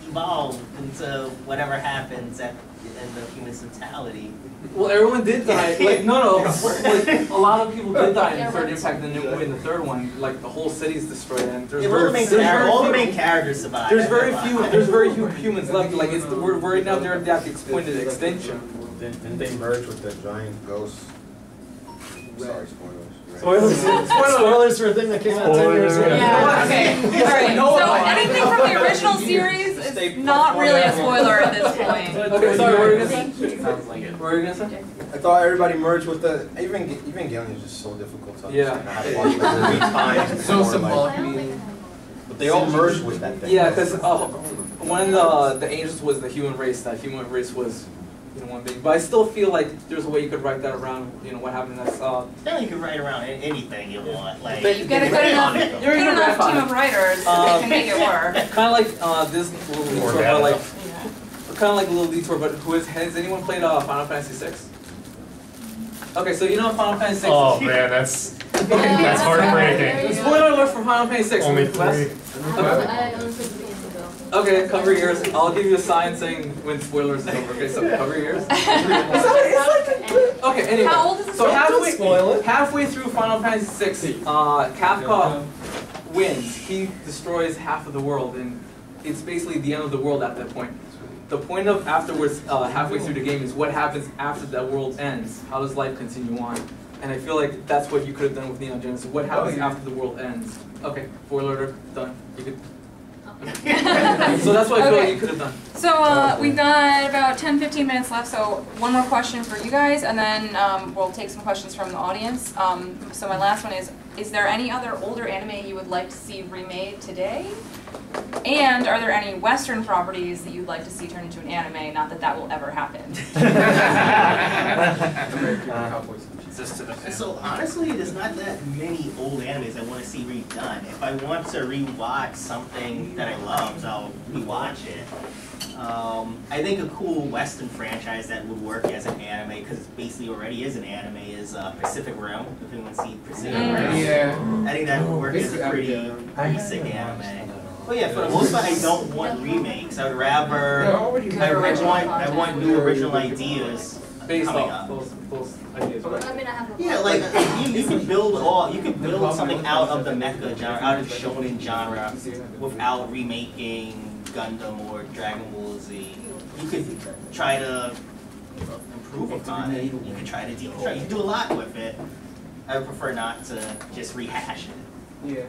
evolved into whatever happens at the end of human totality. Well, everyone did die. Like no, like a lot of people did die in the third impact. In the new movie, in the third one, like the whole city's destroyed, and there's all the main characters survived. There's very few humans left. Like we're right now they're at the point of extinction. Didn't they merge with the giant ghost? Sorry, spoilers. Spoilers for a thing that came out 10 years ago. Yeah, okay. Alright, so anything from the original series is not really a spoiler at this point. Okay, sorry, what were you gonna say? Sounds like it. What were you gonna say? I thought everybody merged with the Evangelion is just so difficult to understand. Yeah. I had to watch like 3 times. So symbolic. But they all merged with that thing. Yeah, because one of the angels was the human race. That human race was one being. But I still feel like there's a way you could write that around. What happened next. Yeah, you can write around anything you want. Like You get a good enough team of writers that can make it work. Kind of like this little detour, but kind of like a little detour. But has anyone played Final Fantasy VI? Okay, so Final Fantasy VI. Oh man, that's heartbreaking. Spoiler alert for Final Fantasy VI. Only 3. Okay, cover your ears. I'll give you a sign saying when spoilers is over. Okay, so cover your ears. Okay, anyway. How old is this? So halfway through Final Fantasy VI, Kafka wins. He destroys half of the world, and it's basically the end of the world at that point. The point of afterwards, halfway through the game, is what happens after that world ends. How does life continue on? And I feel like that's what you could have done with Neon Genesis. What happens after the world ends? Okay, spoiler alert, done. You could. So that's what I feel like you could have done. So we've got about 10-15 minutes left, so one more question for you guys, and then we'll take some questions from the audience. So my last one is there any other older anime you would like to see remade today? And are there any Western properties that you'd like to see turned into an anime? Not that that will ever happen. So honestly, there's not that many old animes I want to see redone. If I want to rewatch something that I loved, I'll rewatch it. I think a cool Western franchise that would work as an anime, because it basically already is an anime, is Pacific Rim. If anyone see Pacific Rim, Yeah. I think that would work as a pretty basic anime. But yeah, for the most part, I don't want remakes. I would rather I want new original ideas Based coming off up. those ideas. Yeah, like you can build something out of the mecha genre, out of the shonen genre, without remaking Gundam or Dragon Ball Z. You could try to improve upon it. You could try to you can do a lot with it. I would prefer not to just rehash it. Yeah.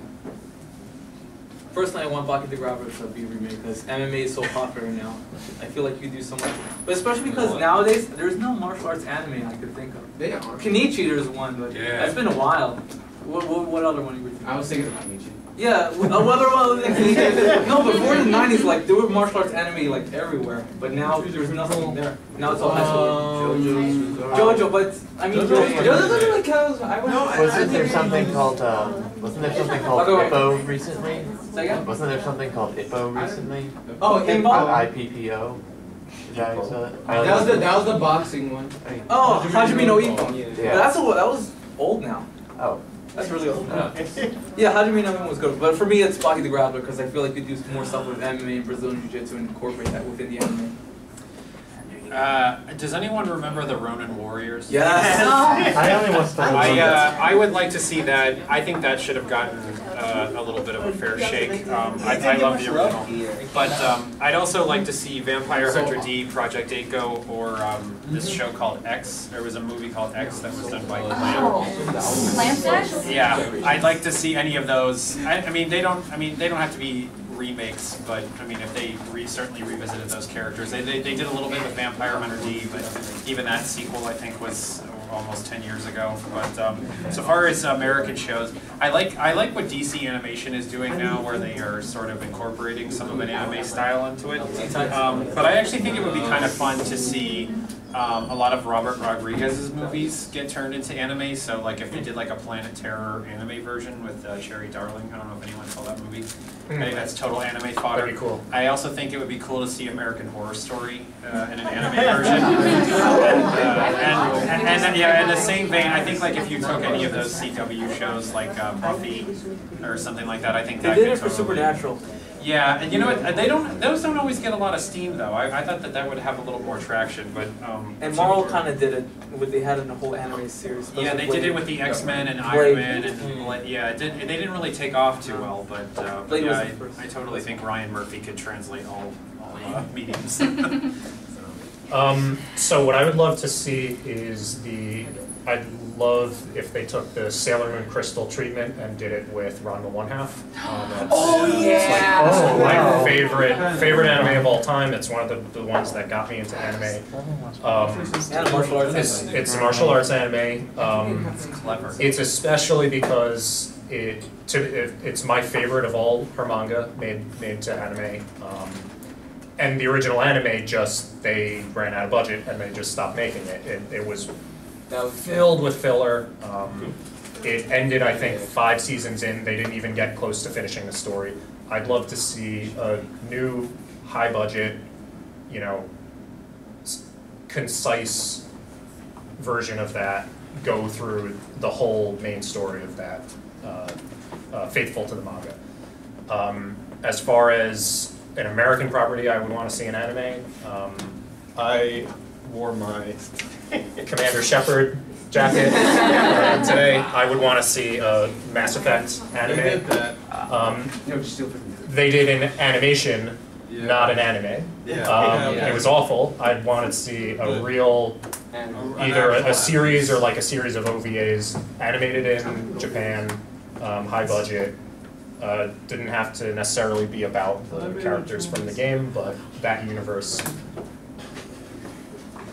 Personally, I want Baki the Grabber to be remade because MMA is so popular now. I feel like you do so much, but especially because nowadays there's no martial arts anime I could think of. They are. Kenichi, there's one, but it's been a while. What other one you were thinking? I was thinking about Kenichi. Yeah, what other one? No, before the '90s, like there were martial arts anime like everywhere, but now there's nothing there. Now it's all high school. JoJo, but I mean, JoJo doesn't really count. Wasn't there something called Ippo recently? Wasn't there something called Ippo recently? Oh, Ippo? IPPO. That was the boxing one. Oh, Hajime no Ippo. Yeah. But that was old now. Oh. That's really old. Yeah, Hajime no Ippo was good. But for me, it's Baki the Grappler because I feel like you do more stuff with MMA and Brazilian Jiu-Jitsu and incorporate that within the anime. Does anyone remember the Ronin Warriors? Yes. I only watched the I would like to see that. I think that should have gotten a little bit of a fair shake. I love the original. But I'd also like to see Vampire Hunter D, Project Echo, or this show called X. There was a movie called X that was done by Clamp. Yeah, I'd like to see any of those. I mean, they don't have to be remakes, but I mean, if they certainly revisited those characters, they did a little bit with Vampire Hunter D, but even that sequel I think was almost 10 years ago. But so far as American shows, I like what DC Animation is doing now, where they are sort of incorporating some of an anime style into it. But I actually think it would be kind of fun to see a lot of Robert Rodriguez's movies get turned into anime. So like if they did like a Planet Terror anime version with Cherry Darling. I don't know if anyone saw that movie. I think that's total anime fodder. That'd be cool. I also think it would be cool to see American Horror Story in an anime version. And in the same vein, I think like if you took any of those CW shows like Buffy or something like that, I think that They did could it for Supernatural. Yeah, and you know what? Those don't always get a lot of steam though. I thought that would have a little more traction, but and Marvel kind of did it. They had it in a whole anime series. Yeah, they did it with the X-Men and Iron Man, and yeah, they didn't really take off too well. But yeah, I totally think Ryan Murphy could translate all mediums. So what I would love to see is I'd love if they took the Sailor Moon Crystal treatment and did it with Ranma 1/2. My favorite anime of all time. It's one of the ones that got me into anime. It's a martial arts anime. It's clever. It's especially because it's my favorite of all her manga made to anime. And the original anime they ran out of budget and they just stopped making it. It was filled with filler. It ended, I think, 5 seasons in. They didn't even get close to finishing the story. I'd love to see a new, high-budget, concise version of that go through the whole main story of that, faithful to the manga. As far as an American property I would want to see in anime, I wore my Commander Shepard jacket today. I would want to see a Mass Effect anime. They did an animation, not an anime. It was awful. I'd want to see a real, either a series or like a series of OVAs animated in Japan, high budget. Didn't have to necessarily be about the characters from the game, but that universe.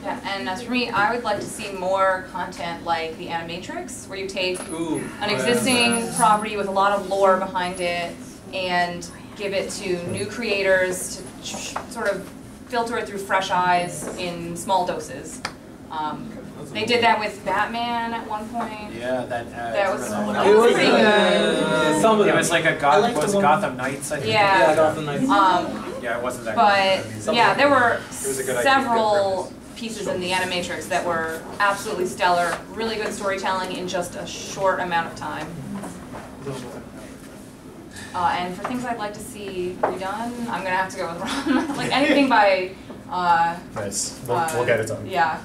Yeah, and as for me, I would like to see more content like the Animatrix, where you take an existing property with a lot of lore behind it and give it to new creators to sort of filter it through fresh eyes in small doses. They did that with Batman at one point. Yeah, that was pretty good. It was like a Gotham Knights, I think. Yeah, Gotham Knights. Yeah, it wasn't that good. But yeah, there were several several pieces in the Animatrix that were absolutely stellar, really good storytelling in just a short amount of time. And for things I'd like to see redone, I'm gonna have to go with Ron. Like anything by nice. We'll get it done. Yeah,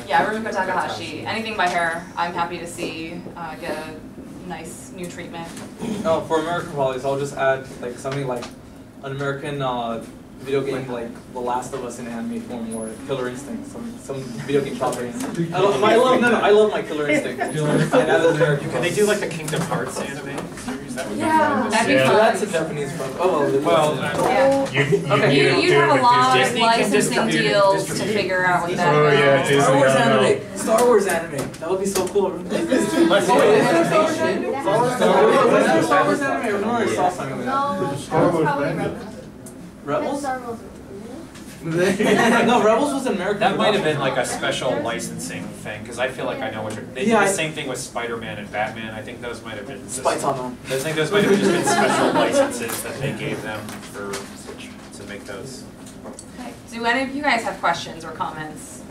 Rumiko Takahashi. Anything by her, I'm happy to see get a nice new treatment. Oh, for American qualities, I'll just add like something like an American video game like The Last of Us in anime form, or Killer Instinct, some video game properties. I love my Killer Instinct. Can they do like the Kingdom Hearts anime series? That would be fun. That'd be fun. That's a Japanese property. You have a lot of licensing deals to figure out what that is. Star Wars anime. Star Wars anime. That would be so cool. Star Wars anime. Rebels? No, Rebels was an American. That might have been like a special licensing thing, because I feel like I know what they did the same thing with Spider-Man and Batman. I think those might have been. I think those might have just been special licenses that they gave them to make those. Okay. Do any of you guys have questions or comments?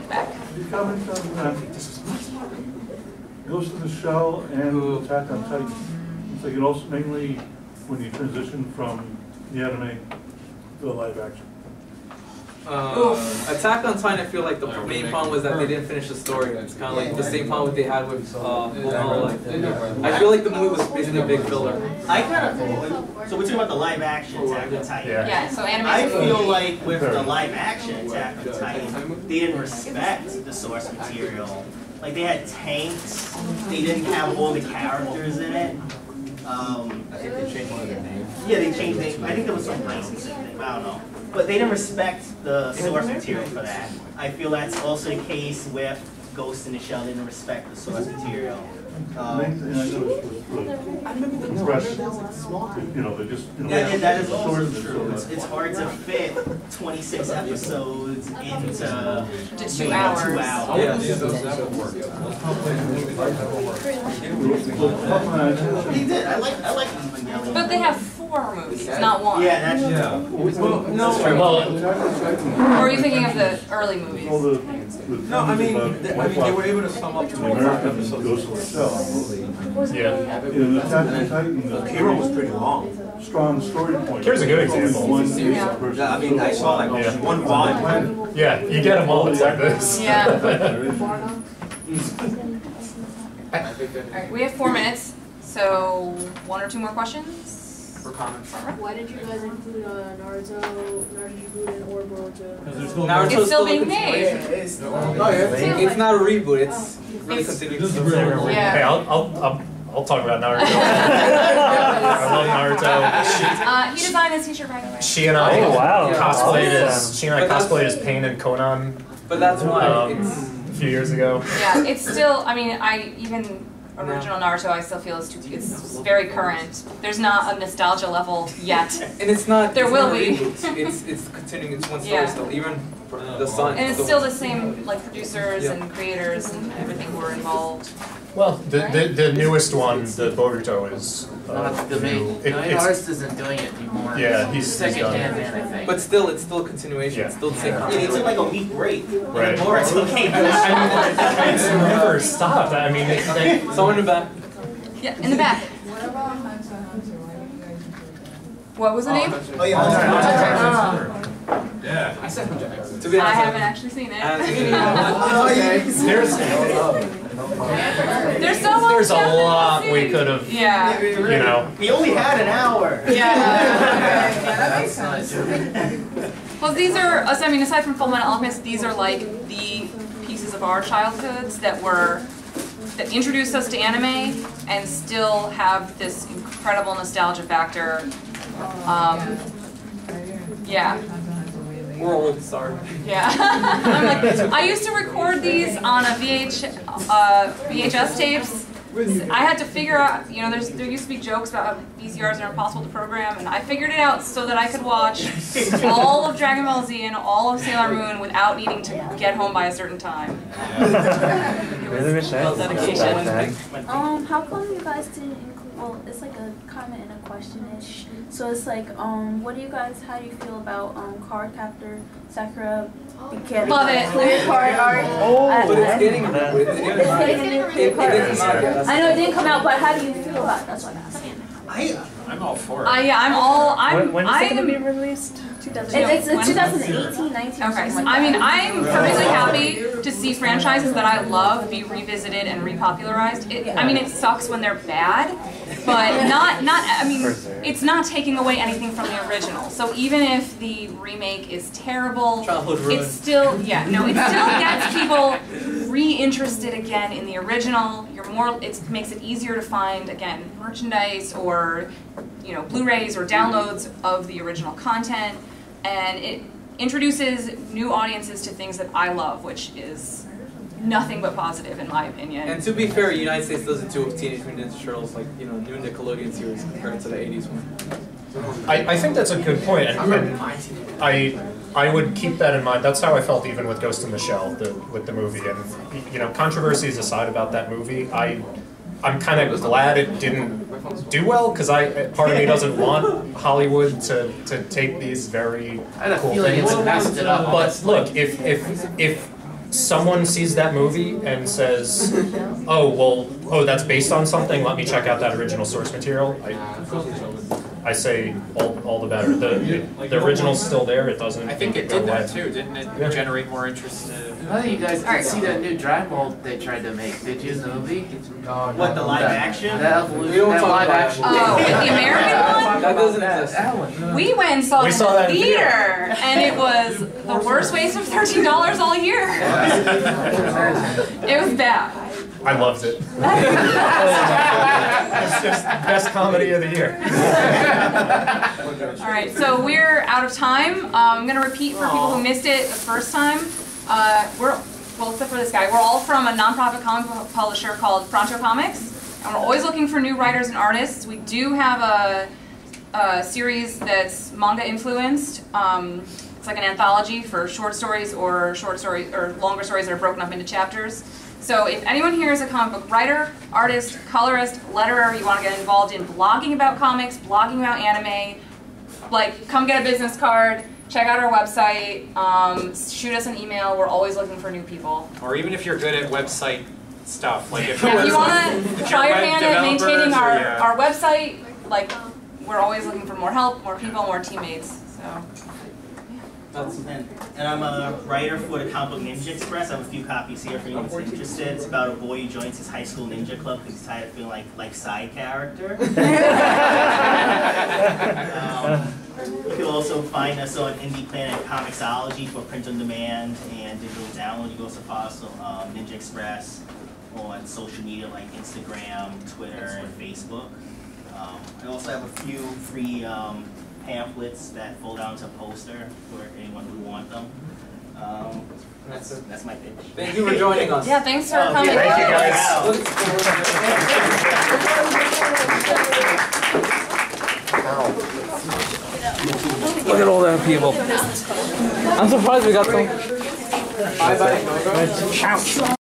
Back. Could you comment on Ghost in the Shell and Attack on Titan? It's like it also mainly when you transition from the anime to the live action. Attack on Titan, I feel like the main problem was that they didn't finish the story. It's kind of like the same problem they had with I feel like the movie was basically a big filler. I kind of, so we're talking about the live action Attack on Titan. Yeah, so anime. I feel like with the live action Attack on Titan, they didn't respect the source material. Like they had tanks, they didn't have all the characters in it. I think they changed one of their names. Yeah, they changed names. I think there was some licensing thing, I don't know. But they didn't respect the source material for that. I feel that's also the case with Ghost in the Shell. They didn't respect the source material. That is also true. It's hard to fit 26 episodes into 2 hours. Yeah. He did. I like Evangelion. But they have 4 movies, not 1. Yeah, that's Or are you thinking of the early movies? No, I mean, they were able to sum up 25 episodes. Yeah. The Hero was pretty long. Strong story point. Here's a good example. Yeah, I mean, I saw like one volume. Yeah, you get them all. It's like this. Yeah. Alright, we have 4 minutes, so 1 or 2 more questions? For comments. Why did you guys include Naruto Shippuden, or Boruto? It's still being made. It's not a reboot. It's really considered. Hey, I'll talk about Naruto. I love Naruto. He designed this t-shirt, by the way. She and I cosplayed as Pain and Conan. But that's why a few years ago. Yeah, it's still. I mean, original Naruto, I still feel it's very current. There's not a nostalgia level yet. And it's not. There will be. It's continuing. It's one story still. Even for the sun. And it's still the same like producers and creators and everything who are involved. Well, the newest one, the Boruto, is the main artist isn't doing it anymore. Yeah, he's second-hand man, I think. But still, it's still a continuation. Yeah. It's still the same. Yeah, they took like a week break. Right. Boruto came out. It's never stopped. I mean, someone in the back. Yeah, in the back. What was the name? Oh yeah. Yeah. I said Hunter X. I haven't actually seen it. There's a lot we could have. Yeah. You know. We only had an hour. Yeah. That makes sense. Well, these are. I mean, aside from Full Metal Alchemist, these are like the pieces of our childhoods that introduced us to anime and still have this incredible nostalgia factor. Yeah. We're old, sorry. Yeah. I'm like, I used to record these on a VHS tapes. I had to figure out, there used to be jokes about how VCRs are impossible to program, and I figured it out so that I could watch all of Dragon Ball Z and all of Sailor Moon without needing to get home by a certain time. It was dedication. How come you guys didn't include, well, it's like a comment and a question-ish. So it's like, how do you feel about Card Captor Sakura? Love it. Clear card art. But it's getting I know it didn't come out, but how do you feel about it? That's what I'm asking. I'm all for it. Yeah, When is it going to be released? It's 2018, 19. Okay, so, I mean, I'm perfectly happy to see franchises that I love be revisited and repopularized. I mean, it sucks when they're bad, but it's not taking away anything from the original. So even if the remake is terrible, it still gets people reinterested again in the original. It makes it easier to find again merchandise or Blu-rays or downloads of the original content. And it introduces new audiences to things that I love, which is nothing but positive in my opinion. And to be fair, the United States does it too with Teenage Mutant Ninja Turtles, like new Nickelodeon series compared to the 80s one. I think that's a good point, and I would keep that in mind. That's how I felt even with Ghost in the Shell, with the movie. And controversies aside about that movie, I'm kind of glad it didn't do well, because part of me doesn't want Hollywood to take these very cool things. But look, if someone sees that movie and says, oh, that's based on something, let me check out that original source material, I say all the better. The original's still there. It doesn't. I think it did that too, didn't it? Generate more interest. None of you guys did see that new Dragonball they tried to make, did you, in the movie? What, the live action? That evolution, that live action. Oh, the American one? That doesn't exist. We went and saw it in the theater, and it was the worst waste of $13 all year. It was bad. I loved it. It's just best comedy of the year. All right, so we're out of time. I'm going to repeat for people who missed it the first time. Well, except for this guy, we're all from a nonprofit comic book publisher called Pronto Comics, and we're always looking for new writers and artists. We do have a series that's manga influenced. It's like an anthology for short stories or longer stories that are broken up into chapters. So if anyone here is a comic book writer, artist, colorist, letterer, you want to get involved in blogging about comics, blogging about anime, like come get a business card, check out our website, shoot us an email. We're always looking for new people. Or even if you're good at website stuff, like if you want to try your hand at maintaining our website, like we're always looking for more help, more people, more teammates. So. And I'm a writer for the comic book Ninja Express. I have a few copies here for you if you're interested. It's about a boy who joins his high school ninja club because he's tired of feeling like side character. You can also find us on Indie Planet Comixology for print on demand and digital download. You can also follow us on Ninja Express on social media like Instagram, Twitter, and Facebook. I also have a few free pamphlets that fold down to a poster for anyone who wants them. That's my pitch. Thank you for joining us. Yeah, thanks for coming. Thank you guys. Look at all that people. I'm surprised we got some. Bye bye.